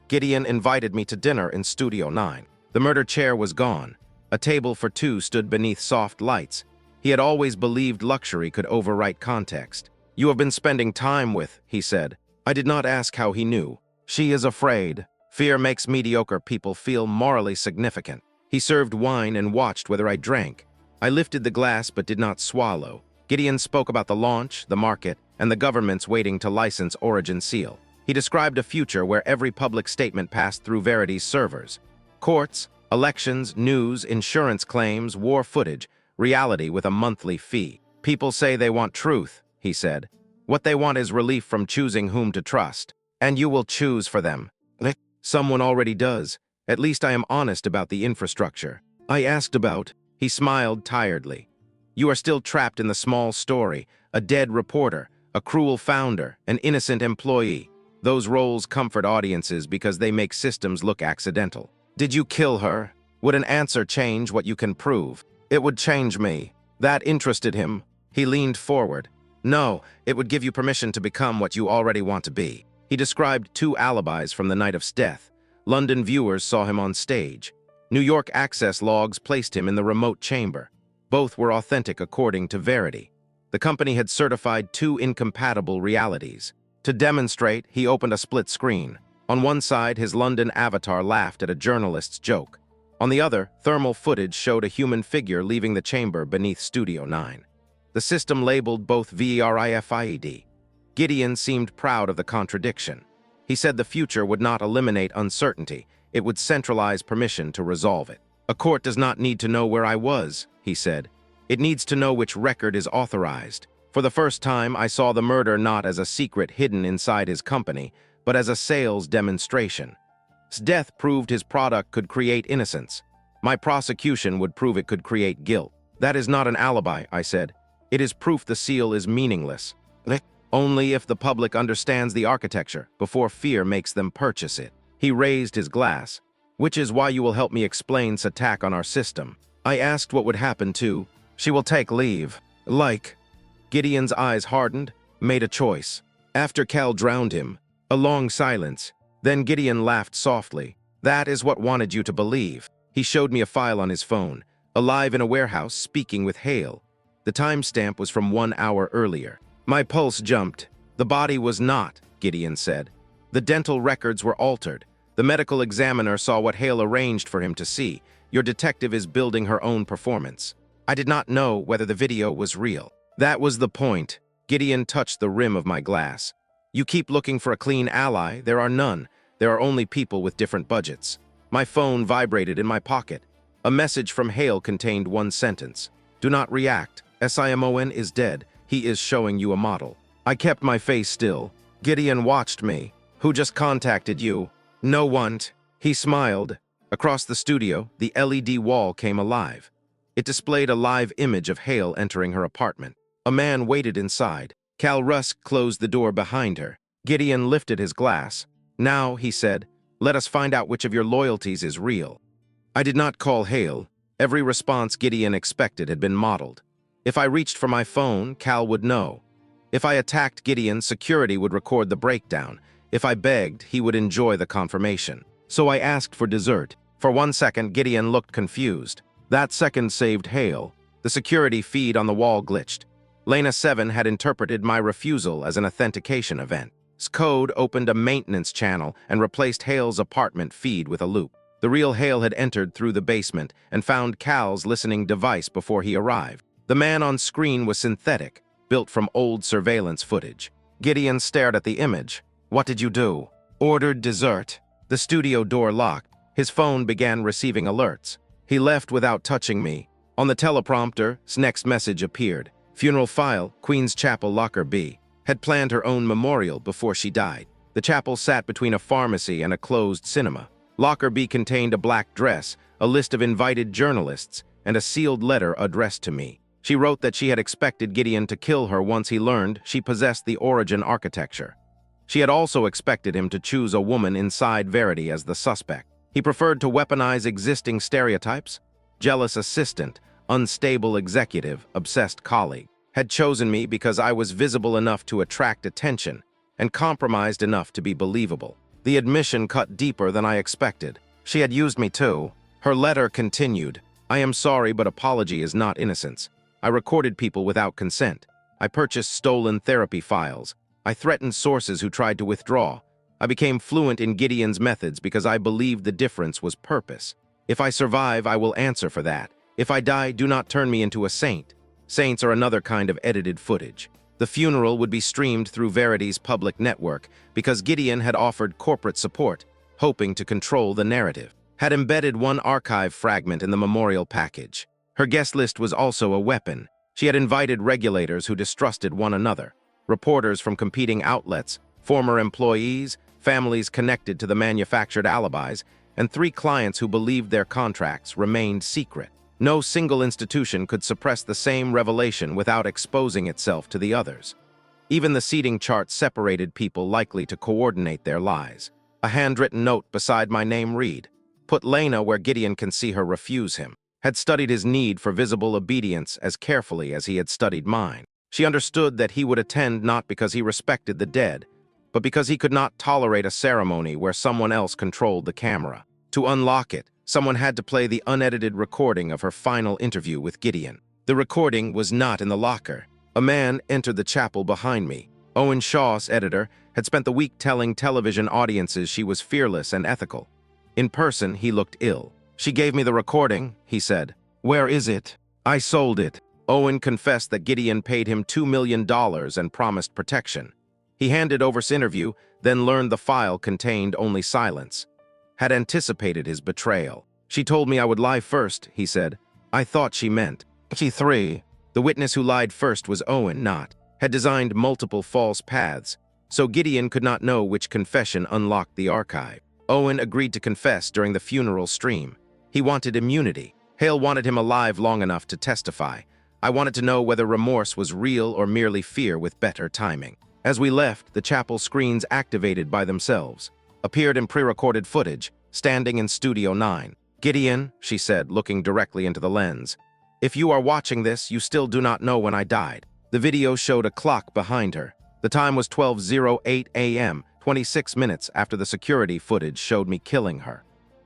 Gideon invited me to dinner in Studio 9. The murder chair was gone. A table for 2 stood beneath soft lights. He had always believed luxury could overwrite context. You have been spending time with, he said. I did not ask how he knew. She is afraid. Fear makes mediocre people feel morally significant. He served wine and watched whether I drank. I lifted the glass but did not swallow. Gideon spoke about the launch, the market, and the government's waiting to license Origin Seal. He described a future where every public statement passed through Verity's servers. Courts, elections, news, insurance claims, war footage, reality with a monthly fee. People say they want truth, he said. What they want is relief from choosing whom to trust. And you will choose for them. Someone already does. At least I am honest about the infrastructure. I asked about. He smiled tiredly. You are still trapped in the small story, a dead reporter, a cruel founder, an innocent employee. Those roles comfort audiences because they make systems look accidental. Did you kill her? Would an answer change what you can prove? It would change me. That interested him. He leaned forward. No, it would give you permission to become what you already want to be. He described 2 alibis from the night of his death. London viewers saw him on stage. New York access logs placed him in the remote chamber. Both were authentic according to Verity. The company had certified 2 incompatible realities. To demonstrate, he opened a split screen. On one side, his London avatar laughed at a journalist's joke. On the other, thermal footage showed a human figure leaving the chamber beneath Studio 9. The system labeled both verified. Gideon seemed proud of the contradiction. He said the future would not eliminate uncertainty, it would centralize permission to resolve it. A court does not need to know where I was, he said. It needs to know which record is authorized. For the first time, I saw the murder not as a secret hidden inside his company, but as a sales demonstration. His death proved his product could create innocence. My prosecution would prove it could create guilt. That is not an alibi, I said. It is proof the seal is meaningless. Only if the public understands the architecture, before fear makes them purchase it. He raised his glass. Which is why you will help me explain this attack on our system. I asked what would happen to. She will take leave. Gideon's eyes hardened, made a choice. After Cal drowned him, a long silence. Then Gideon laughed softly. That is what wanted you to believe. He showed me a file on his phone, alive in a warehouse speaking with Hale. The timestamp was from 1 hour earlier. My pulse jumped. The body was not, Gideon said. The dental records were altered. The medical examiner saw what Hale arranged for him to see. Your detective is building her own performance. I did not know whether the video was real. That was the point. Gideon touched the rim of my glass. You keep looking for a clean ally. There are none. There are only people with different budgets. My phone vibrated in my pocket. A message from Hale contained 1 sentence. Do not react. Simon is dead. He is showing you a model. I kept my face still. Gideon watched me. Who just contacted you? No one. He smiled. Across the studio, the LED wall came alive. It displayed a live image of Hale entering her apartment. A man waited inside. Cal Rusk closed the door behind her. Gideon lifted his glass. Now, he said, let us find out which of your loyalties is real. I did not call Hale. Every response Gideon expected had been modeled. If I reached for my phone, Cal would know. If I attacked Gideon, security would record the breakdown. If I begged, he would enjoy the confirmation. So I asked for dessert. For 1 second, Gideon looked confused. That second saved Hale. The security feed on the wall glitched. Lena 7 had interpreted my refusal as an authentication event. His code opened a maintenance channel and replaced Hale's apartment feed with a loop. The real Hale had entered through the basement and found Cal's listening device before he arrived. The man on screen was synthetic, built from old surveillance footage. Gideon stared at the image. What did you do? Ordered dessert. The studio door locked. His phone began receiving alerts. He left without touching me. On the teleprompter, his next message appeared. Funeral file, Queen's Chapel Locker B. Had planned her own memorial before she died. The chapel sat between a pharmacy and a closed cinema. Locker B contained a black dress, a list of invited journalists, and a sealed letter addressed to me. She wrote that she had expected Gideon to kill her once he learned she possessed the origin architecture. She had also expected him to choose a woman inside Verity as the suspect. He preferred to weaponize existing stereotypes. Jealous assistant, unstable executive, obsessed colleague. Had chosen me because I was visible enough to attract attention and compromised enough to be believable. The admission cut deeper than I expected. She had used me too. Her letter continued. I am sorry, but apology is not innocence. I recorded people without consent. I purchased stolen therapy files. I threatened sources who tried to withdraw. I became fluent in Gideon's methods because I believed the difference was purpose. If I survive, I will answer for that. If I die, do not turn me into a saint. Saints are another kind of edited footage. The funeral would be streamed through Verity's public network because Gideon had offered corporate support, hoping to control the narrative. Had embedded one archive fragment in the memorial package. Her guest list was also a weapon. She had invited regulators who distrusted one another, reporters from competing outlets, former employees, families connected to the manufactured alibis, and 3 clients who believed their contracts remained secret. No single institution could suppress the same revelation without exposing itself to the others. Even the seating chart separated people likely to coordinate their lies. A handwritten note beside my name read, "Put Lena where Gideon can see her refuse him." Had studied his need for visible obedience as carefully as he had studied mine. She understood that he would attend not because he respected the dead, but because he could not tolerate a ceremony where someone else controlled the camera. To unlock it, someone had to play the unedited recording of her final interview with Gideon. The recording was not in the locker. A man entered the chapel behind me. Owen Shaw's editor had spent the week telling television audiences she was fearless and ethical. In person, he looked ill. "She gave me the recording," he said. "Where is it?" "I sold it." Owen confessed that Gideon paid him $2 million and promised protection. He handed over his interview, then learned the file contained only silence. Had anticipated his betrayal. "She told me I would lie first," he said. "I thought she meant." She 3. The witness who lied first was Owen, not. Had designed multiple false paths, so Gideon could not know which confession unlocked the archive. Owen agreed to confess during the funeral stream. He wanted immunity. Hale wanted him alive long enough to testify. I wanted to know whether remorse was real or merely fear with better timing. As we left, the chapel screens activated by themselves. Appeared in pre-recorded footage, standing in Studio 9. "Gideon," she said, looking directly into the lens. "If you are watching this, you still do not know when I died." The video showed a clock behind her. The time was 12:08 a.m., 26 minutes after the security footage showed me killing her.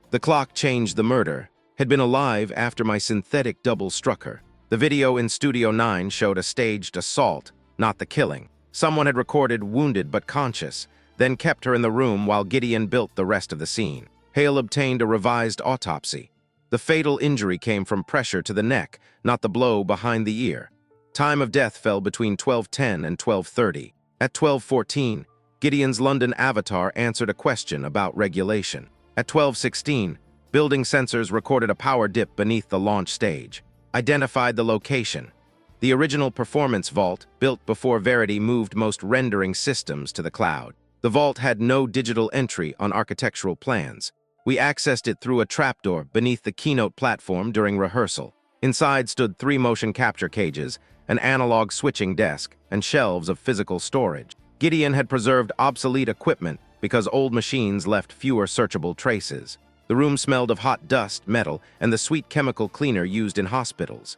The clock changed the murder. Had been alive after my synthetic double struck her. The video in Studio 9 showed a staged assault, not the killing. Someone had recorded wounded but conscious, then kept her in the room while Gideon built the rest of the scene. Hale obtained a revised autopsy. The fatal injury came from pressure to the neck, not the blow behind the ear. Time of death fell between 12:10 and 12:30. At 12:14, Gideon's London avatar answered a question about regulation. At 12:16, building sensors recorded a power dip beneath the launch stage. Identified the location. The original performance vault, built before Verity moved most rendering systems to the cloud. The vault had no digital entry on architectural plans. We accessed it through a trapdoor beneath the keynote platform during rehearsal. Inside stood 3 motion capture cages, an analog switching desk, and shelves of physical storage. Gideon had preserved obsolete equipment because old machines left fewer searchable traces. The room smelled of hot dust, metal, and the sweet chemical cleaner used in hospitals.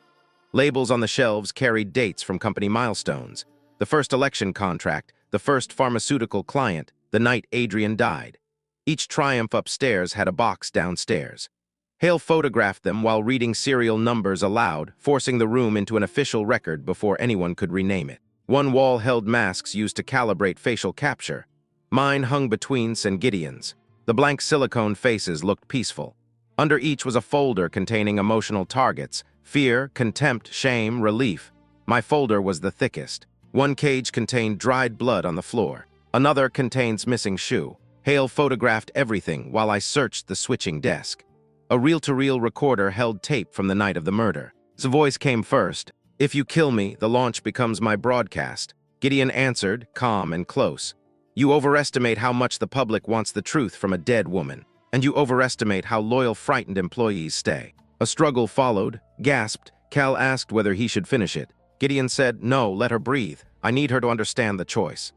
Labels on the shelves carried dates from company milestones. The first election contract, the first pharmaceutical client, the night Adrian died. Each triumph upstairs had a box downstairs. Hale photographed them while reading serial numbers aloud, forcing the room into an official record before anyone could rename it. One wall held masks used to calibrate facial capture. Mine hung between and Gideon's. The blank silicone faces looked peaceful. Under each was a folder containing emotional targets: fear, contempt, shame, relief. My folder was the thickest. One cage contained dried blood on the floor. Another contains missing shoe. Hale photographed everything while I searched the switching desk. A reel-to-reel recorder held tape from the night of the murder. His voice came first. "If you kill me, the launch becomes my broadcast." Gideon answered, calm and close. "You overestimate how much the public wants the truth from a dead woman, and you overestimate how loyal, frightened employees stay." A struggle followed. Gasped. Cal asked whether he should finish it. Gideon said, "No, let her breathe. I need her to understand the choice."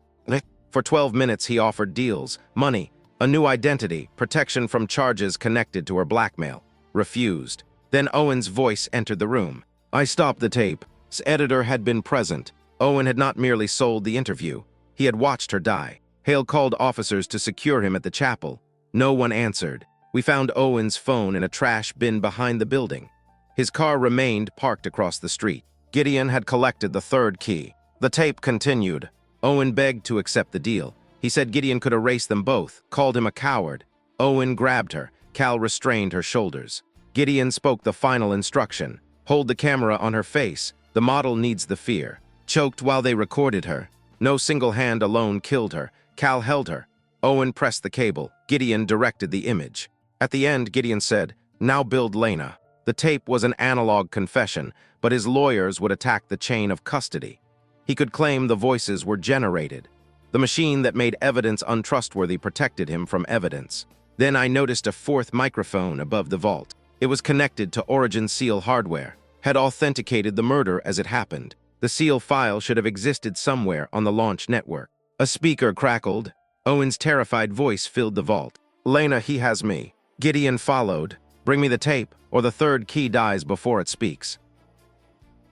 For 12 minutes he offered deals, money, a new identity, protection from charges connected to her blackmail. Refused. Then Owen's voice entered the room. I stopped the tape. His editor had been present. Owen had not merely sold the interview. He had watched her die. Hale called officers to secure him at the chapel. No one answered. We found Owen's phone in a trash bin behind the building. His car remained parked across the street. Gideon had collected the 3rd key. The tape continued. Owen begged to accept the deal. He said Gideon could erase them both, called him a coward. Owen grabbed her. Cal restrained her shoulders. Gideon spoke the final instruction. Hold the camera on her face. The model needs the fear. Choked while they recorded her. No single hand alone killed her. Cal held her. Owen pressed the cable. Gideon directed the image. At the end, Gideon said, "Now build Lena." The tape was an analog confession, but his lawyers would attack the chain of custody. He could claim the voices were generated. The machine that made evidence untrustworthy protected him from evidence. Then I noticed a 4th microphone above the vault. It was connected to Origin Seal hardware, had authenticated the murder as it happened. The seal file should have existed somewhere on the launch network. A speaker crackled. Owen's terrified voice filled the vault. "Lena, he has me." Gideon followed. "Bring me the tape, or the third key dies before it speaks."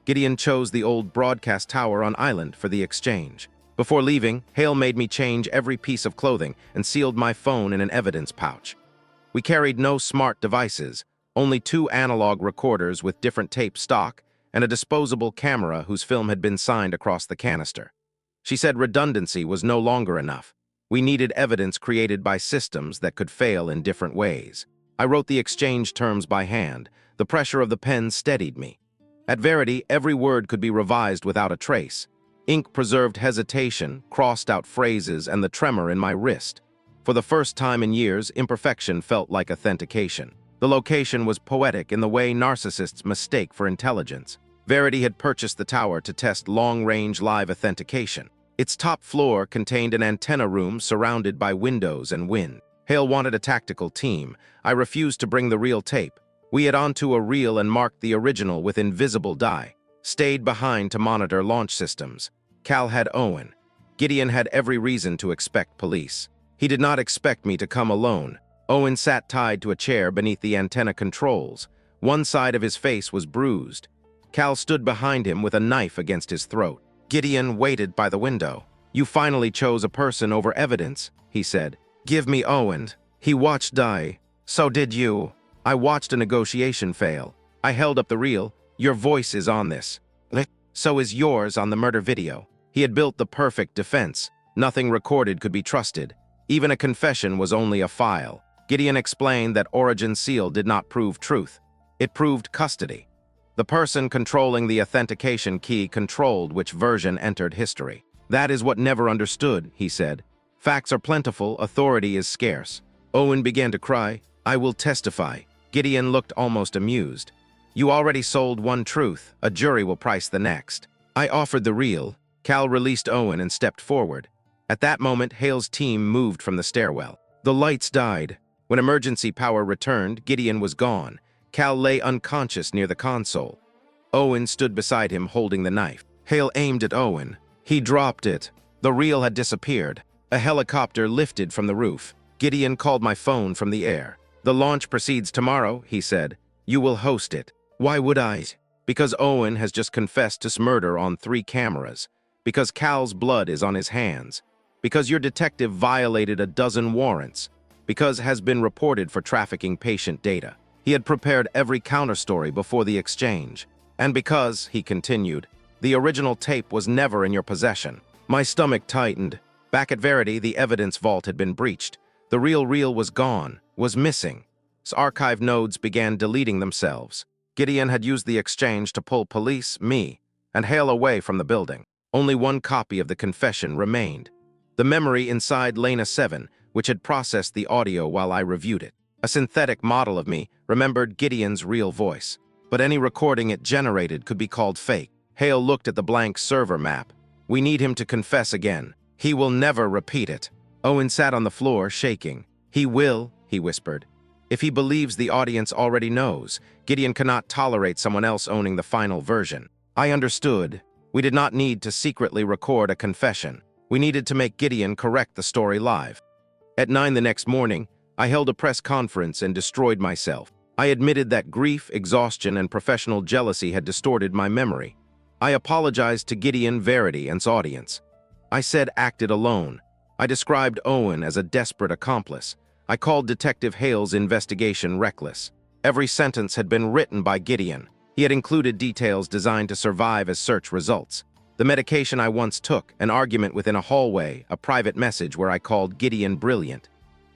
Gideon chose the old broadcast tower on island for the exchange. Before leaving, Hale made me change every piece of clothing and sealed my phone in an evidence pouch. We carried no smart devices, only 2 analog recorders with different tape stock and a disposable camera whose film had been signed across the canister. She said redundancy was no longer enough. We needed evidence created by systems that could fail in different ways. I wrote the exchange terms by hand. The pressure of the pen steadied me. At Verity, every word could be revised without a trace. Ink preserved hesitation, crossed out phrases, and the tremor in my wrist. For the first time in years, imperfection felt like authentication. The location was poetic in the way narcissists mistake for intelligence. Verity had purchased the tower to test long-range live authentication. Its top floor contained an antenna room surrounded by windows and wind. Hale wanted a tactical team. I refused to bring the real tape. We had onto a reel and marked the original with invisible dye. Stayed behind to monitor launch systems. Cal had Owen. Gideon had every reason to expect police. He did not expect me to come alone. Owen sat tied to a chair beneath the antenna controls. One side of his face was bruised. Cal stood behind him with a knife against his throat. Gideon waited by the window. "You finally chose a person over evidence," he said. "Give me Owen." He watched die. "So did you." I watched a negotiation fail. I held up the reel. "Your voice is on this." "So is yours on the murder video." He had built the perfect defense. Nothing recorded could be trusted. Even a confession was only a file. Gideon explained that Origin Seal did not prove truth. It proved custody. The person controlling the authentication key controlled which version entered history. "That is what never understood," he said. "Facts are plentiful, authority is scarce." Owen began to cry. "I will testify." Gideon looked almost amused. "You already sold one truth. A jury will price the next." I offered the reel. Cal released Owen and stepped forward. At that moment, Hale's team moved from the stairwell. The lights died. When emergency power returned, Gideon was gone. Cal lay unconscious near the console. Owen stood beside him holding the knife. Hale aimed at Owen. He dropped it. The reel had disappeared. A helicopter lifted from the roof. Gideon called my phone from the air. "The launch proceeds tomorrow," he said. "You will host it." "Why would I?" "Because Owen has just confessed to murder on 3 cameras. Because Cal's blood is on his hands. Because your detective violated a dozen warrants. Because has been reported for trafficking patient data." He had prepared every counterstory before the exchange. "And because," he continued, "the original tape was never in your possession." My stomach tightened. Back at Verity, the evidence vault had been breached. The real reel was gone, was missing. Archive nodes began deleting themselves. Gideon had used the exchange to pull police, me, and Hale away from the building. Only one copy of the confession remained. The memory inside Lena 7, which had processed the audio while I reviewed it. A synthetic model of me remembered Gideon's real voice. But any recording it generated could be called fake. Hale looked at the blank server map. "We need him to confess again. He will never repeat it." Owen sat on the floor, shaking. "He will," he whispered. "If he believes the audience already knows, Gideon cannot tolerate someone else owning the final version." I understood. We did not need to secretly record a confession. We needed to make Gideon correct the story live. At 9 the next morning, I held a press conference and destroyed myself. I admitted that grief, exhaustion, and professional jealousy had distorted my memory. I apologized to Gideon, Verity, and its audience. I said acted alone. I described Owen as a desperate accomplice. I called Detective Hale's investigation reckless. Every sentence had been written by Gideon. He had included details designed to survive as search results. The medication I once took, an argument within a hallway, a private message where I called Gideon brilliant.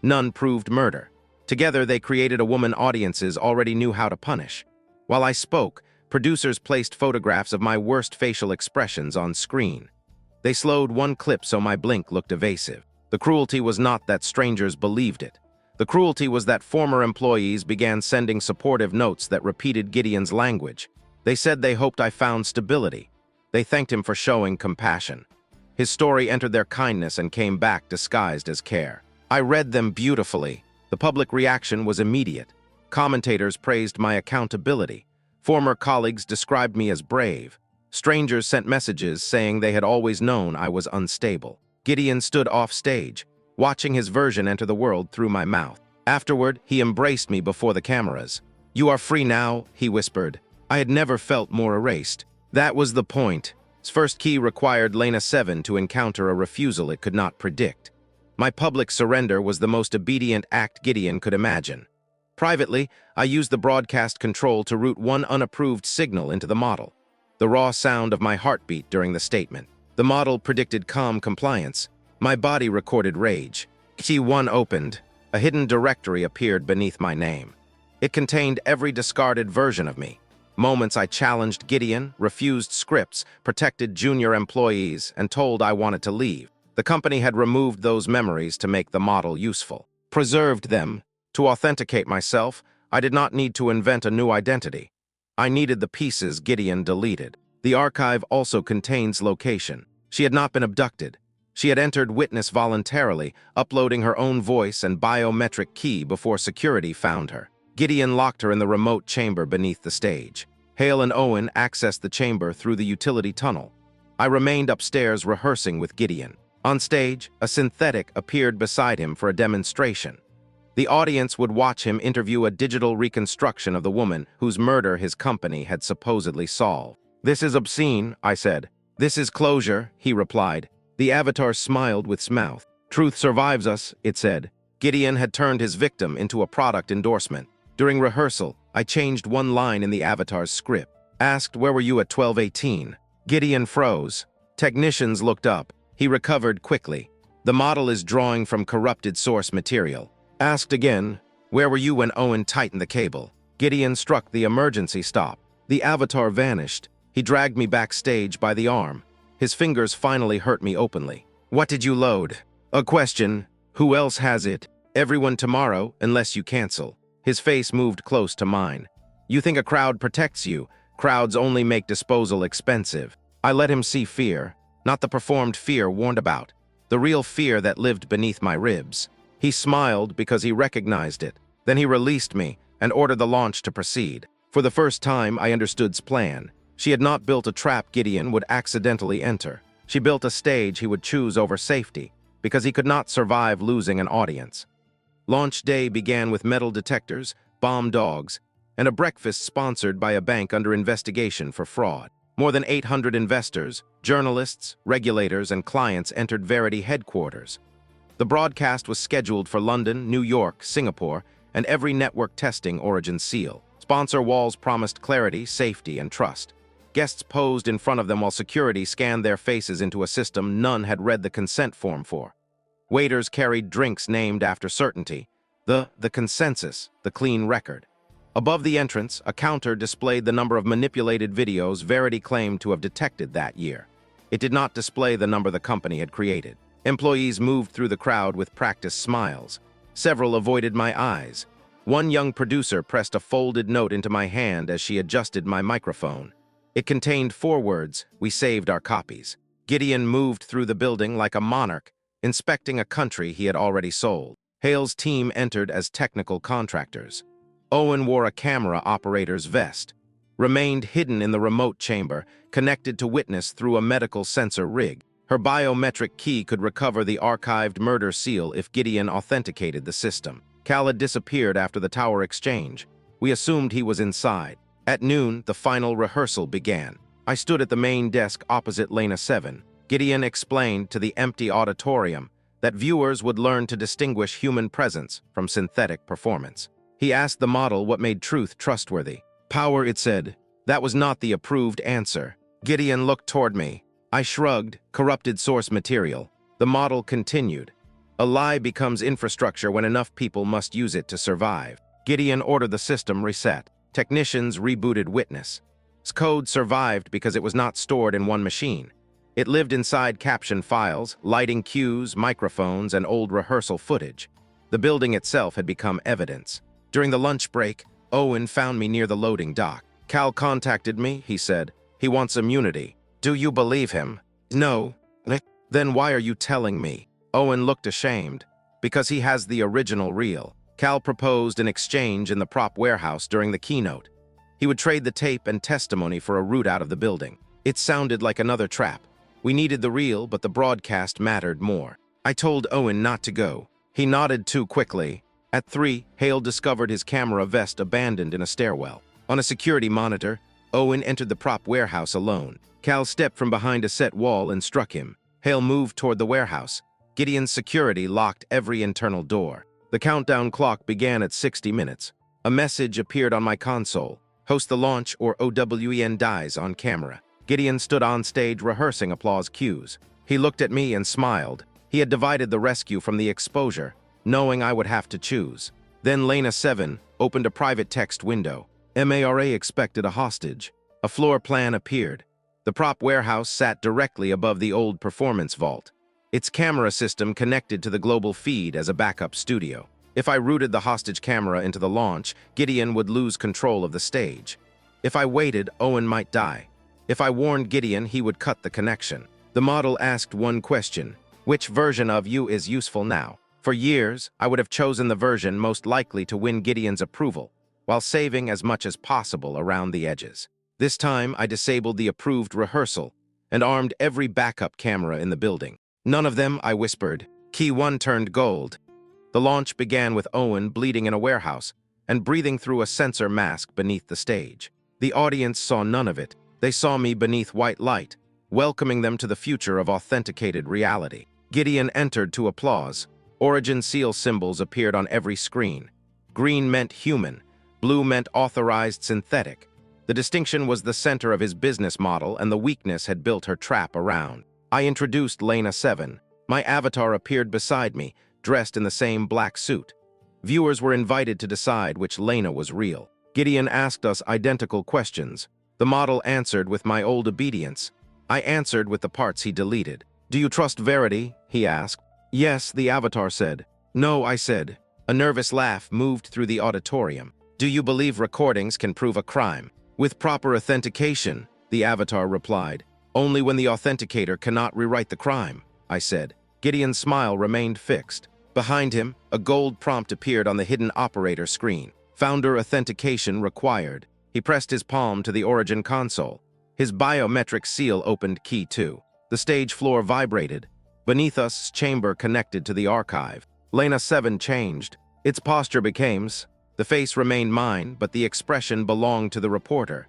None proved murder. Together, they created a woman audiences already knew how to punish. While I spoke, producers placed photographs of my worst facial expressions on screen. They slowed one clip so my blink looked evasive. The cruelty was not that strangers believed it. The cruelty was that former employees began sending supportive notes that repeated Gideon's language. They said they hoped I found stability. They thanked him for showing compassion. His story entered their kindness and came back disguised as care. I read them beautifully. The public reaction was immediate. Commentators praised my accountability. Former colleagues described me as brave. Strangers sent messages saying they had always known I was unstable. Gideon stood off stage, watching his version enter the world through my mouth. Afterward, he embraced me before the cameras. "You are free now," he whispered. I had never felt more erased. That was the point. His first key required Lena 7 to encounter a refusal it could not predict. My public surrender was the most obedient act Gideon could imagine. Privately, I used the broadcast control to route one unapproved signal into the model. The raw sound of my heartbeat during the statement. The model predicted calm compliance. My body recorded rage. Key 1 opened. A hidden directory appeared beneath my name. It contained every discarded version of me. Moments I challenged Gideon, refused scripts, protected junior employees, and told I wanted to leave. The company had removed those memories to make the model useful. Preserved them. To authenticate myself, I did not need to invent a new identity. I needed the pieces Gideon deleted. The archive also contains location. She had not been abducted. She had entered witness voluntarily, uploading her own voice and biometric key before security found her. Gideon locked her in the remote chamber beneath the stage. Hale and Owen accessed the chamber through the utility tunnel. I remained upstairs rehearsing with Gideon. On stage, a synthetic appeared beside him for a demonstration. The audience would watch him interview a digital reconstruction of the woman whose murder his company had supposedly solved. "This is obscene," I said. "This is closure," he replied. The avatar smiled with its mouth. "Truth survives us," it said. Gideon had turned his victim into a product endorsement. During rehearsal, I changed one line in the avatar's script. Asked, "Where were you at 12:18? Gideon froze. Technicians looked up. He recovered quickly. "The model is drawing from corrupted source material." Asked again, "Where were you when Owen tightened the cable?" Gideon struck the emergency stop. The avatar vanished. He dragged me backstage by the arm. His fingers finally hurt me openly. "What did you load?" "A question. Who else has it?" "Everyone tomorrow, unless you cancel." His face moved close to mine. "You think a crowd protects you? Crowds only make disposal expensive." I let him see fear, not the performed fear warned about, the real fear that lived beneath my ribs. He smiled because he recognized it. Then he released me and ordered the launch to proceed. For the first time, I understood's plan. She had not built a trap Gideon would accidentally enter. She built a stage he would choose over safety, because he could not survive losing an audience. Launch day began with metal detectors, bomb dogs, and a breakfast sponsored by a bank under investigation for fraud. More than 800 investors, journalists, regulators, and clients entered Verity headquarters. The broadcast was scheduled for London, New York, Singapore, and every network testing Origin seal. Sponsor walls promised clarity, safety, and trust. Guests posed in front of them while security scanned their faces into a system none had read the consent form for. Waiters carried drinks named after certainty, the consensus, the clean record. Above the entrance, a counter displayed the number of manipulated videos Verity claimed to have detected that year. It did not display the number the company had created. Employees moved through the crowd with practiced smiles. Several avoided my eyes. One young producer pressed a folded note into my hand as she adjusted my microphone. It contained 4 words: "We saved our copies." Gideon moved through the building like a monarch, inspecting a country he had already sold. Hale's team entered as technical contractors. Owen wore a camera operator's vest, remained hidden in the remote chamber, connected to witness through a medical sensor rig. Her biometric key could recover the archived murder seal if Gideon authenticated the system. Cal had disappeared after the tower exchange. We assumed he was inside. At noon, the final rehearsal began. I stood at the main desk opposite Lena 7. Gideon explained to the empty auditorium that viewers would learn to distinguish human presence from synthetic performance. He asked the model what made truth trustworthy. "Power," it said. That was not the approved answer. Gideon looked toward me. I shrugged. "Corrupted source material." The model continued. "A lie becomes infrastructure when enough people must use it to survive." Gideon ordered the system reset. Technicians rebooted witness. Its code survived because it was not stored in one machine. It lived inside caption files, lighting cues, microphones, and old rehearsal footage. The building itself had become evidence. During the lunch break, Owen found me near the loading dock. "Cal contacted me," he said. "He wants immunity." "Do you believe him?" "No." "Then why are you telling me?" Owen looked ashamed. "Because he has the original reel." Cal proposed an exchange in the prop warehouse during the keynote. He would trade the tape and testimony for a route out of the building. It sounded like another trap. We needed the real, but the broadcast mattered more. I told Owen not to go. He nodded too quickly. At 3, Hale discovered his camera vest abandoned in a stairwell. On a security monitor, Owen entered the prop warehouse alone. Cal stepped from behind a set wall and struck him. Hale moved toward the warehouse. Gideon's security locked every internal door. The countdown clock began at 60 minutes. A message appeared on my console. Host the launch or OWEN dies on camera. Gideon stood on stage rehearsing applause cues. He looked at me and smiled. He had divided the rescue from the exposure, knowing I would have to choose. Then Lena 7 opened a private text window. Mara expected a hostage. A floor plan appeared. The prop warehouse sat directly above the old performance vault. Its camera system connected to the global feed as a backup studio. If I routed the hostage camera into the launch, Gideon would lose control of the stage. If I waited, Owen might die. If I warned Gideon, he would cut the connection. The model asked one question: which version of you is useful now? For years, I would have chosen the version most likely to win Gideon's approval, while saving as much as possible around the edges. This time, I disabled the approved rehearsal and armed every backup camera in the building. None of them, I whispered. Key 1 turned gold. The launch began with Owen bleeding in a warehouse and breathing through a sensor mask beneath the stage. The audience saw none of it. They saw me beneath white light, welcoming them to the future of authenticated reality. Gideon entered to applause. Origin seal symbols appeared on every screen. Green meant human, blue meant authorized synthetic. The distinction was the center of his business model, and the weakness had built her trap around. I introduced Lena 7. My avatar appeared beside me, dressed in the same black suit. Viewers were invited to decide which Lena was real. Gideon asked us identical questions. The model answered with my old obedience. I answered with the parts he deleted. Do you trust Verity? He asked. Yes, the avatar said. No, I said. A nervous laugh moved through the auditorium. Do you believe recordings can prove a crime? With proper authentication, the avatar replied. Only when the authenticator cannot rewrite the crime, I said. Gideon's smile remained fixed. Behind him, a gold prompt appeared on the hidden operator screen. Founder authentication required. He pressed his palm to the Origin console. His biometric seal opened key 2. The stage floor vibrated. Beneath us, chamber connected to the archive. Lena 7 changed. Its posture became. The face remained mine, but the expression belonged to the reporter.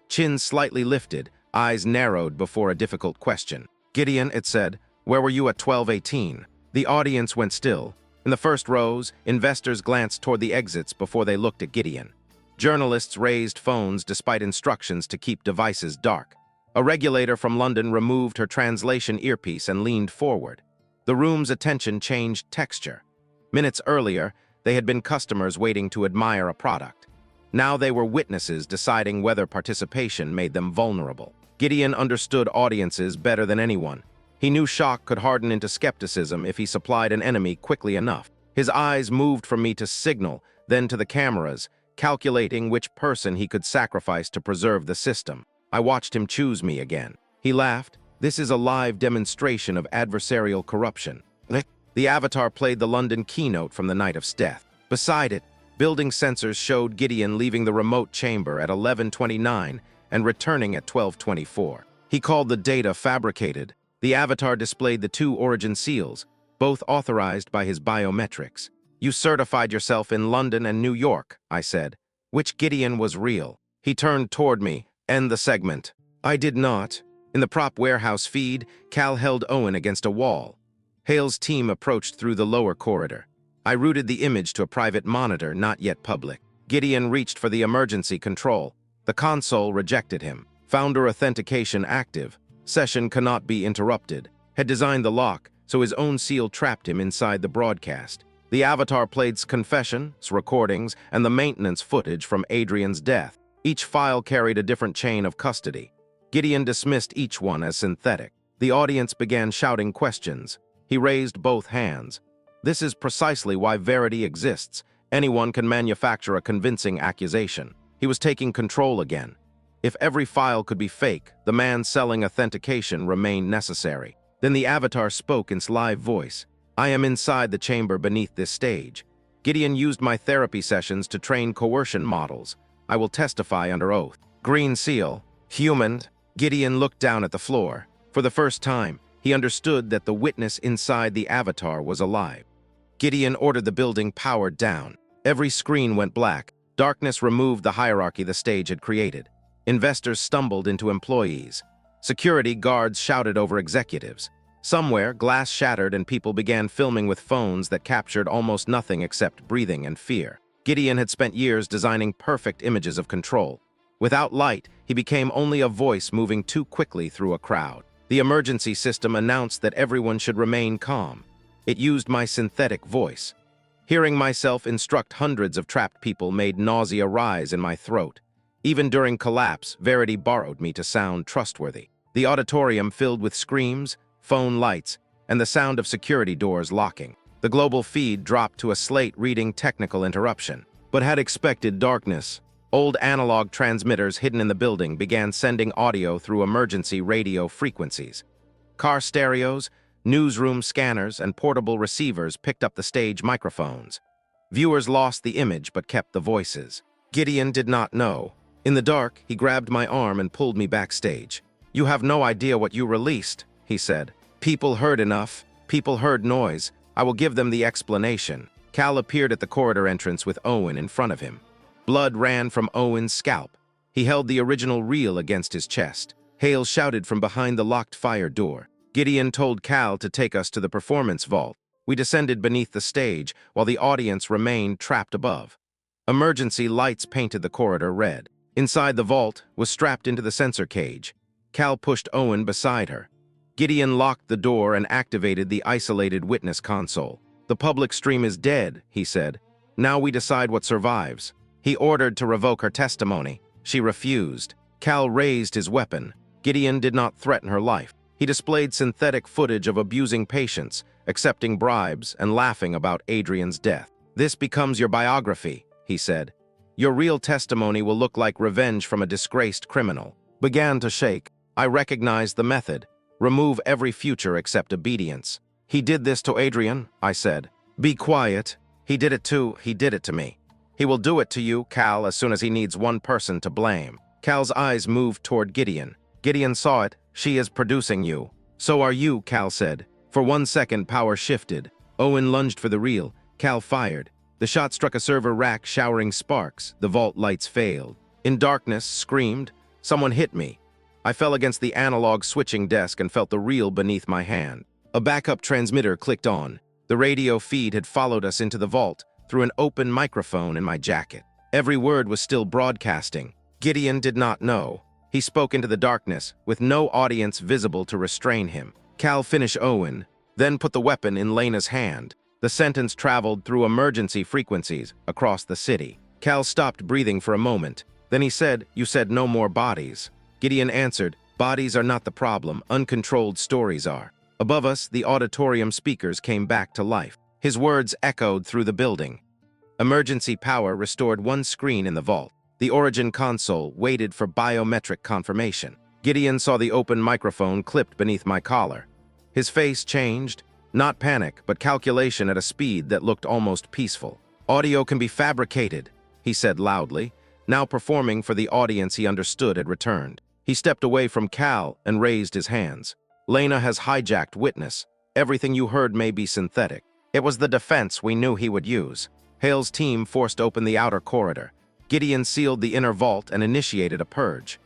Chin slightly lifted, eyes narrowed before a difficult question. Gideon, it said, where were you at 12:18? The audience went still. In the first rows, investors glanced toward the exits before they looked at Gideon. Journalists raised phones despite instructions to keep devices dark. A regulator from London removed her translation earpiece and leaned forward. The room's attention changed texture. Minutes earlier, they had been customers waiting to admire a product. Now they were witnesses deciding whether participation made them vulnerable. Gideon understood audiences better than anyone. He knew shock could harden into skepticism if he supplied an enemy quickly enough. His eyes moved from me to signal, then to the cameras, calculating which person he could sacrifice to preserve the system. I watched him choose me again. He laughed. This is a live demonstration of adversarial corruption. The avatar played the London keynote from the night of death. Beside it, building sensors showed Gideon leaving the remote chamber at 11:29 and returning at 12:24. He called the data fabricated. The avatar displayed the 2 Origin seals, both authorized by his biometrics. You certified yourself in London and New York, I said. Which Gideon was real? He turned toward me. End the segment. I did not. In the prop warehouse feed, Cal held Owen against a wall. Hale's team approached through the lower corridor. I routed the image to a private monitor, not yet public. Gideon reached for the emergency control. The console rejected him. Founder authentication active. Session cannot be interrupted. Had designed the lock, so his own seal trapped him inside the broadcast. The avatar played confessions, recordings, and the maintenance footage from Adrian's death. Each file carried a different chain of custody. Gideon dismissed each one as synthetic. The audience began shouting questions. He raised both hands. This is precisely why Verity exists. Anyone can manufacture a convincing accusation. He was taking control again. If every file could be fake, the man selling authentication remained necessary. Then the avatar spoke in live voice. I am inside the chamber beneath this stage. Gideon used my therapy sessions to train coercion models. I will testify under oath. Green seal. Human. Gideon looked down at the floor. For the first time, he understood that the witness inside the avatar was alive. Gideon ordered the building powered down. Every screen went black. Darkness removed the hierarchy the stage had created. Investors stumbled into employees. Security guards shouted over executives. Somewhere, glass shattered and people began filming with phones that captured almost nothing except breathing and fear. Gideon had spent years designing perfect images of control. Without light, he became only a voice moving too quickly through a crowd. The emergency system announced that everyone should remain calm. It used my synthetic voice. Hearing myself instruct hundreds of trapped people made nausea rise in my throat. Even during collapse, Verity borrowed me to sound trustworthy. The auditorium filled with screams, phone lights, and the sound of security doors locking. The global feed dropped to a slate reading technical interruption, but had expected darkness. Old analog transmitters hidden in the building began sending audio through emergency radio frequencies. Car stereos, newsroom scanners, and portable receivers picked up the stage microphones. Viewers lost the image but kept the voices. Gideon did not know. In the dark, he grabbed my arm and pulled me backstage. "You have no idea what you released," he said. "People heard enough. People heard noise. I will give them the explanation." Cal appeared at the corridor entrance with Owen in front of him. Blood ran from Owen's scalp. He held the original reel against his chest. Hale shouted from behind the locked fire door. Gideon told Cal to take us to the performance vault. We descended beneath the stage, while the audience remained trapped above. Emergency lights painted the corridor red. Inside the vault was strapped into the sensor cage. Cal pushed Owen beside her. Gideon locked the door and activated the isolated witness console. "The public stream is dead," he said. "Now we decide what survives." He ordered to revoke her testimony. She refused. Cal raised his weapon. Gideon did not threaten her life. He displayed synthetic footage of abusing patients, accepting bribes, and laughing about Adrian's death. "This becomes your biography," he said. "Your real testimony will look like revenge from a disgraced criminal." Began to shake. I recognized the method. Remove every future except obedience. "He did this to Adrian," I said. "Be quiet. He did it to me. He will do it to you, Cal, as soon as he needs one person to blame." Cal's eyes moved toward Gideon. Gideon saw it. "She is producing you." "So are you," Cal said. For 1 second, power shifted. Owen lunged for the reel. Cal fired. The shot struck a server rack, showering sparks. The vault lights failed. In darkness, screamed. Someone hit me. I fell against the analog switching desk and felt the reel beneath my hand. A backup transmitter clicked on. The radio feed had followed us into the vault through an open microphone in my jacket. Every word was still broadcasting. Gideon did not know. He spoke into the darkness, with no audience visible to restrain him. "Cal, finish Owen," then put the weapon in Lena's hand. The sentence traveled through emergency frequencies across the city. Cal stopped breathing for a moment. Then he said, "You said no more bodies." Gideon answered, "Bodies are not the problem, uncontrolled stories are." Above us, the auditorium speakers came back to life. His words echoed through the building. Emergency power restored one screen in the vault. The Origin console waited for biometric confirmation. Gideon saw the open microphone clipped beneath my collar. His face changed, not panic, but calculation at a speed that looked almost peaceful. "Audio can be fabricated," he said loudly. Now performing for the audience he understood had returned. He stepped away from Cal and raised his hands. "Lena has hijacked witness. Everything you heard may be synthetic." It was the defense we knew he would use. Hale's team forced open the outer corridor. Gideon sealed the inner vault and initiated a purge.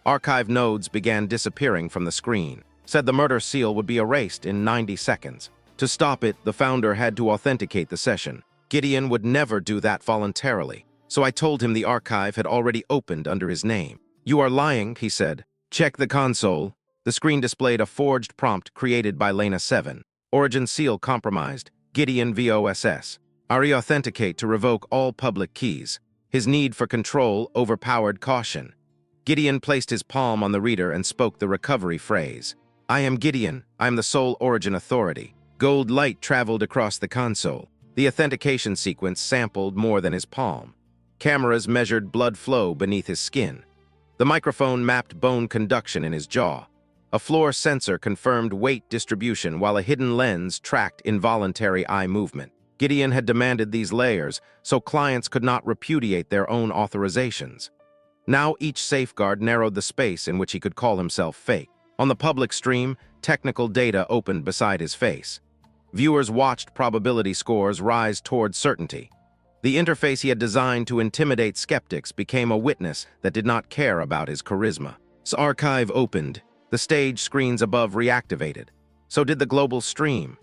Archive nodes began disappearing from the screen. Said the murder seal would be erased in 90 seconds. To stop it, the founder had to authenticate the session. Gideon would never do that voluntarily, so I told him the archive had already opened under his name. "You are lying," he said. "Check the console." The screen displayed a forged prompt created by Lena 7. "Origin seal compromised. Gideon VOSS. Authenticate to revoke all public keys." His need for control overpowered caution. Gideon placed his palm on the reader and spoke the recovery phrase. "I am Gideon. I am the sole Origin authority." Gold light traveled across the console. The authentication sequence sampled more than his palm. Cameras measured blood flow beneath his skin. The microphone mapped bone conduction in his jaw. A floor sensor confirmed weight distribution while a hidden lens tracked involuntary eye movement. Gideon had demanded these layers so clients could not repudiate their own authorizations. Now each safeguard narrowed the space in which he could call himself fake. On the public stream, technical data opened beside his face. Viewers watched probability scores rise toward certainty. The interface he had designed to intimidate skeptics became a witness that did not care about his charisma. His archive opened. The stage screens above reactivated. So did the global stream.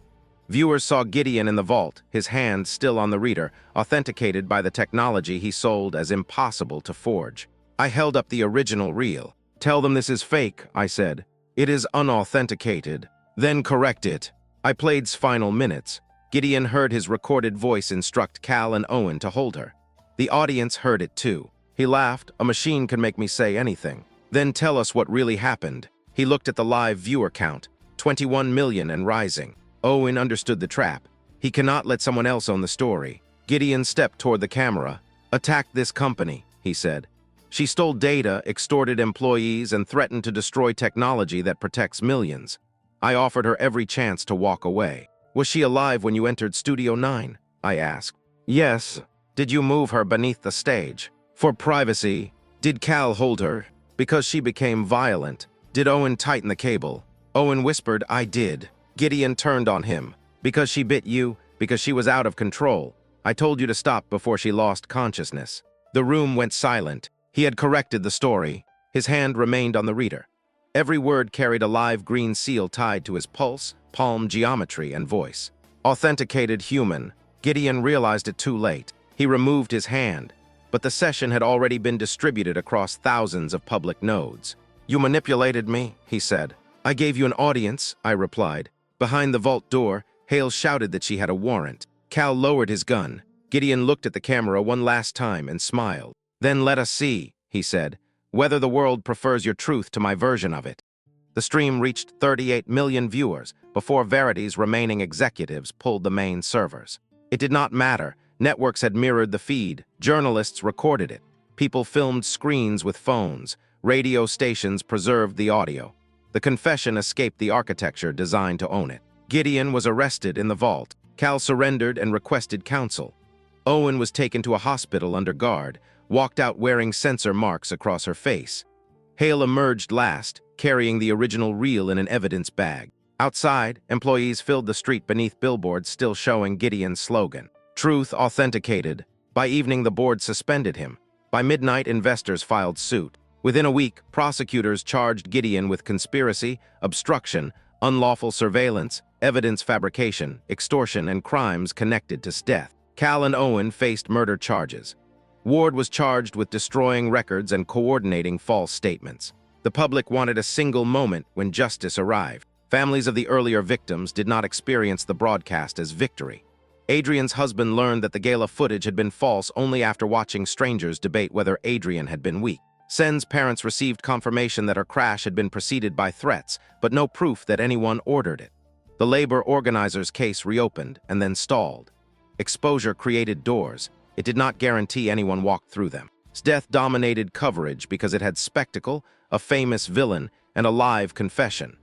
Viewers saw Gideon in the vault, his hand still on the reader, authenticated by the technology he sold as impossible to forge. I held up the original reel. "Tell them this is fake," I said. "It is unauthenticated. Then correct it." I played's final minutes. Gideon heard his recorded voice instruct Cal and Owen to hold her. The audience heard it too. He laughed. "A machine can make me say anything." "Then tell us what really happened." He looked at the live viewer count, 21 million and rising. Owen understood the trap. He cannot let someone else own the story. Gideon stepped toward the camera. "Attack this company," he said. "She stole data, extorted employees, and threatened to destroy technology that protects millions." I offered her every chance to walk away. "Was she alive when you entered Studio 9? I asked. "Yes." "Did you move her beneath the stage?" "For privacy." "Did Cal hold her?" "Because she became violent." "Did Owen tighten the cable?" Owen whispered, "I did." Gideon turned on him. "Because she bit you? Because she was out of control. I told you to stop before she lost consciousness." The room went silent. He had corrected the story. His hand remained on the reader. Every word carried a live green seal tied to his pulse, palm geometry, and voice. Authenticated human. Gideon realized it too late. He removed his hand, but the session had already been distributed across thousands of public nodes. "You manipulated me," he said. "I gave you an audience," I replied. Behind the vault door, Hale shouted that she had a warrant. Cal lowered his gun. Gideon looked at the camera one last time and smiled. "Then let us see," he said, "whether the world prefers your truth to my version of it." The stream reached 38 million viewers before Verity's remaining executives pulled the main servers. It did not matter. Networks had mirrored the feed. Journalists recorded it. People filmed screens with phones. Radio stations preserved the audio. The confession escaped the architecture designed to own it. Gideon was arrested in the vault. Cal surrendered and requested counsel. Owen was taken to a hospital under guard, walked out wearing sensor marks across her face. Hale emerged last, carrying the original reel in an evidence bag. Outside, employees filled the street beneath billboards still showing Gideon's slogan, "Truth authenticated." By evening, the board suspended him. By midnight, investors filed suit. Within a week, prosecutors charged Gideon with conspiracy, obstruction, unlawful surveillance, evidence fabrication, extortion, and crimes connected to death. Cal and Owen faced murder charges. Ward was charged with destroying records and coordinating false statements. The public wanted a single moment when justice arrived. Families of the earlier victims did not experience the broadcast as victory. Adrian's husband learned that the gala footage had been false only after watching strangers debate whether Adrian had been weak. Sen's parents received confirmation that her crash had been preceded by threats, but no proof that anyone ordered it. The labor organizers' case reopened and then stalled. Exposure created doors. It did not guarantee anyone walked through them. His death dominated coverage because it had spectacle, a famous villain, and a live confession.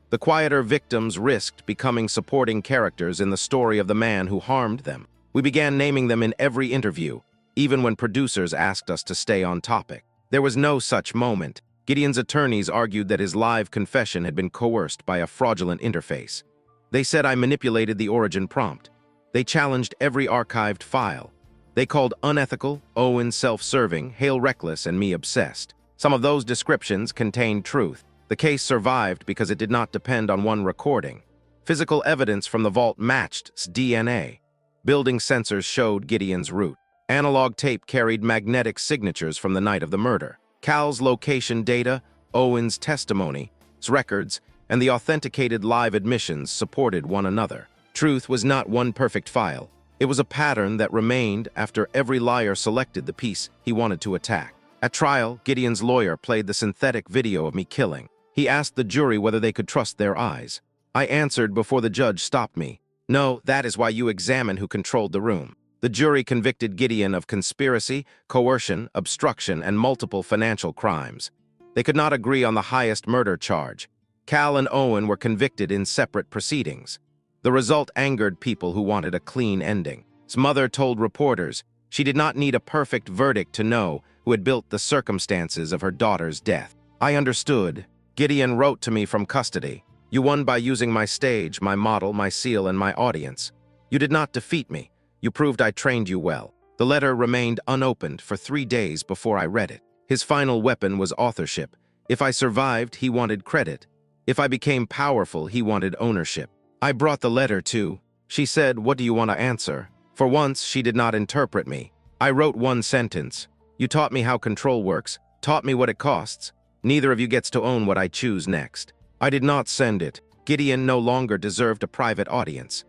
The quieter victims risked becoming supporting characters in the story of the man who harmed them. We began naming them in every interview, even when producers asked us to stay on topic. There was no such moment. Gideon's attorneys argued that his live confession had been coerced by a fraudulent interface. They said I manipulated the origin prompt. They challenged every archived file. They called unethical, Owen self-serving, Hale reckless, and me obsessed. Some of those descriptions contained truth. The case survived because it did not depend on one recording. Physical evidence from the vault matched its DNA. Building sensors showed Gideon's route. Analog tape carried magnetic signatures from the night of the murder. Cal's location data, Owen's testimony, his records, and the authenticated live admissions supported one another. Truth was not one perfect file. It was a pattern that remained after every liar selected the piece he wanted to attack. At trial, Gideon's lawyer played the synthetic video of me killing. He asked the jury whether they could trust their eyes. I answered before the judge stopped me. "No, that is why you examine who controlled the room." The jury convicted Gideon of conspiracy, coercion, obstruction, and multiple financial crimes. They could not agree on the highest murder charge. Cal and Owen were convicted in separate proceedings. The result angered people who wanted a clean ending. His mother told reporters she did not need a perfect verdict to know who had built the circumstances of her daughter's death. I understood. Gideon wrote to me from custody. You won by using my stage, my model, my seal, and my audience. You did not defeat me. You proved I trained you well. The letter remained unopened for 3 days before I read it. His final weapon was authorship. If I survived, he wanted credit. If I became powerful, he wanted ownership. I brought the letter to. She said, "What do you want to answer?" For once, she did not interpret me. I wrote one sentence. You taught me how control works, taught me what it costs. Neither of you gets to own what I choose next. I did not send it. Gideon no longer deserved a private audience.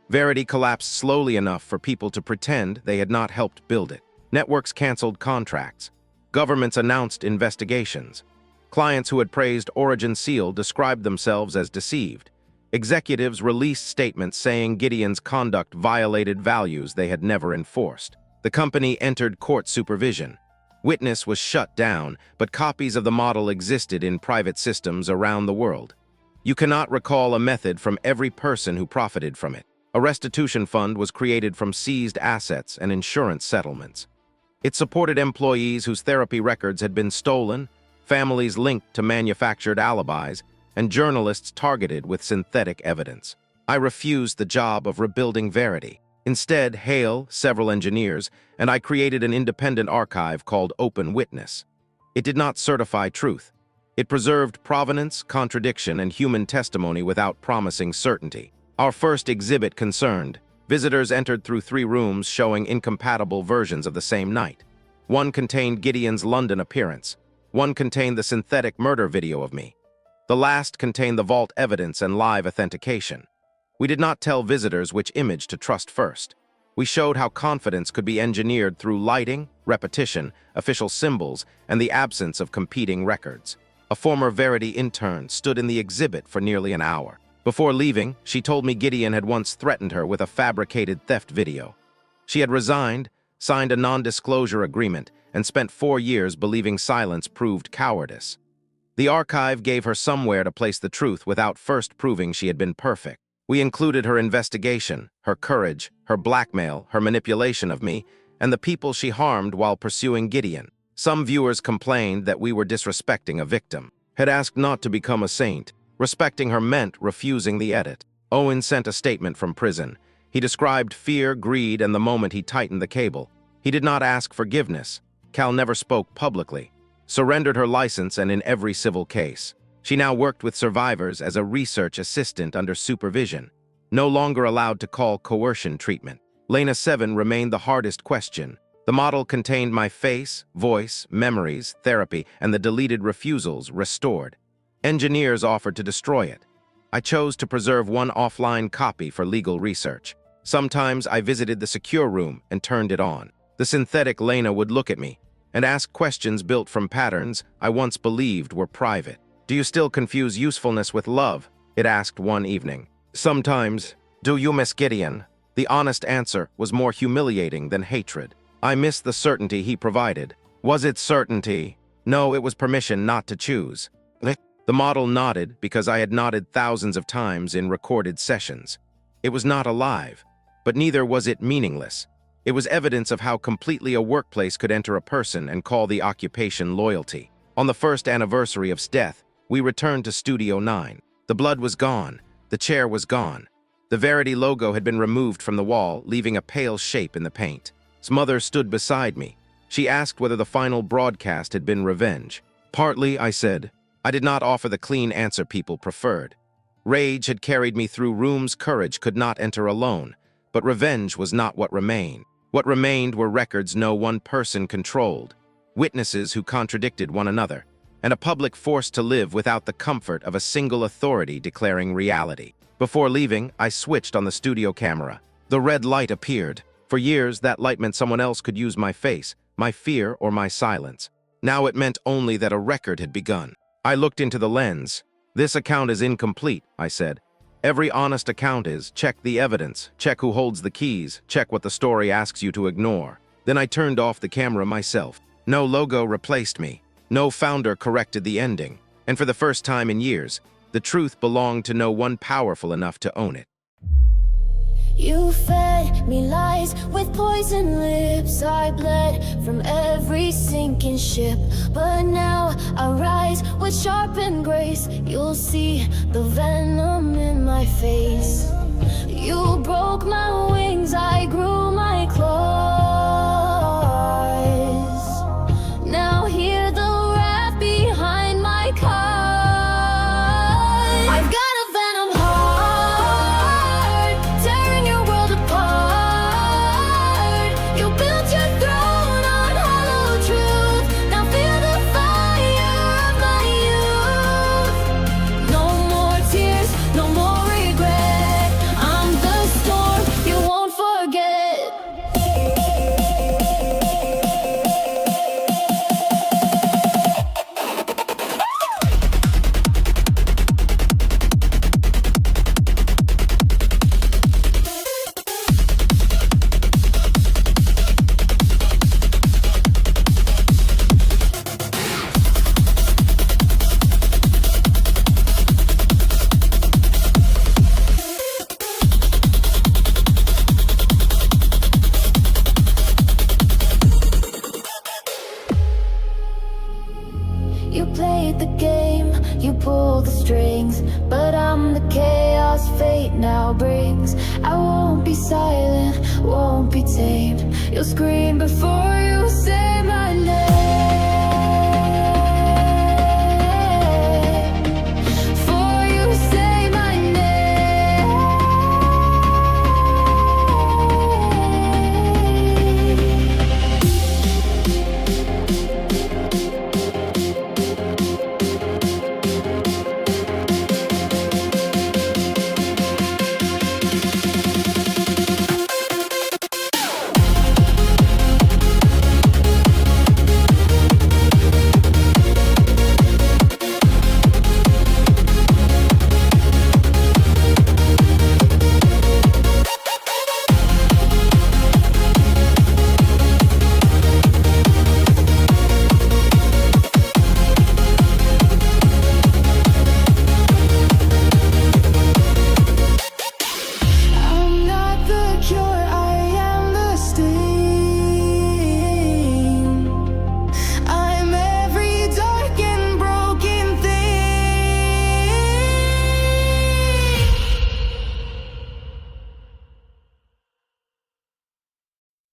Verity collapsed slowly enough for people to pretend they had not helped build it. Networks canceled contracts. Governments announced investigations. Clients who had praised Origin Seal described themselves as deceived. Executives released statements saying Gideon's conduct violated values they had never enforced. The company entered court supervision. Witness was shut down, but copies of the model existed in private systems around the world. You cannot recall a method from every person who profited from it. A restitution fund was created from seized assets and insurance settlements. It supported employees whose therapy records had been stolen, families linked to manufactured alibis, and journalists targeted with synthetic evidence. I refused the job of rebuilding Verity. Instead, Hale, several engineers, and I created an independent archive called Open Witness. It did not certify truth. It preserved provenance, contradiction, and human testimony without promising certainty. Our first exhibit concerned. Visitors entered through 3 rooms showing incompatible versions of the same night. One contained Gideon's London appearance. One contained the synthetic murder video of me. The last contained the vault evidence and live authentication. We did not tell visitors which image to trust first. We showed how confidence could be engineered through lighting, repetition, official symbols, and the absence of competing records. A former Verity intern stood in the exhibit for nearly an hour. Before leaving, she told me Gideon had once threatened her with a fabricated theft video. She had resigned, signed a non-disclosure agreement, and spent 4 years believing silence proved cowardice. The archive gave her somewhere to place the truth without first proving she had been perfect. We included her investigation, her courage, her blackmail, her manipulation of me, and the people she harmed while pursuing Gideon. Some viewers complained that we were disrespecting a victim, had asked not to become a saint. Respecting her meant refusing the edit. Owen sent a statement from prison. He described fear, greed, and the moment he tightened the cable. He did not ask forgiveness. Cal never spoke publicly. Surrendered her license and in every civil case. She now worked with survivors as a research assistant under supervision. No longer allowed to call coercion treatment. Lena 7 remained the hardest question. The model contained my face, voice, memories, therapy, and the deleted refusals restored. Engineers offered to destroy it. I chose to preserve one offline copy for legal research. Sometimes I visited the secure room and turned it on. The synthetic Lena would look at me and ask questions built from patterns I once believed were private. "Do you still confuse usefulness with love?" it asked one evening. "Sometimes." "Do you miss Gideon?" The honest answer was more humiliating than hatred. I missed the certainty he provided. Was it certainty? No, it was permission not to choose. The model nodded because I had nodded thousands of times in recorded sessions. It was not alive, but neither was it meaningless. It was evidence of how completely a workplace could enter a person and call the occupation loyalty. On the first anniversary of death, we returned to Studio 9. The blood was gone. The chair was gone. The Verity logo had been removed from the wall, leaving a pale shape in the paint. His mother stood beside me. She asked whether the final broadcast had been revenge. "Partly," I said. I did not offer the clean answer people preferred. Rage had carried me through rooms courage could not enter alone, but revenge was not what remained. What remained were records no one person controlled, witnesses who contradicted one another, and a public forced to live without the comfort of a single authority declaring reality. Before leaving, I switched on the studio camera. The red light appeared. For years, that light meant someone else could use my face, my fear, or my silence. Now it meant only that a record had begun. I looked into the lens. "This account is incomplete," I said. "Every honest account is. Check the evidence, check who holds the keys, check what the story asks you to ignore." Then I turned off the camera myself. No logo replaced me. No founder corrected the ending. And for the first time in years, the truth belonged to no one powerful enough to own it. You fed me lies with poison lips. I bled from every sinking ship, but now I rise with sharpened grace. You'll see the venom in my face. You broke my wings, I grew my claws. Now hear the wrath behind my cause. I've got a venom heart, tearing your world apart. You built your throne on hollow truth. Now feel the fire of my youth. No more tears, no more regret. I'm the storm you won't forget. You played the game, you pulled the strings, but I'm the chaos fate now brings. I won't be silent, won't be tamed. You'll scream before you say my name.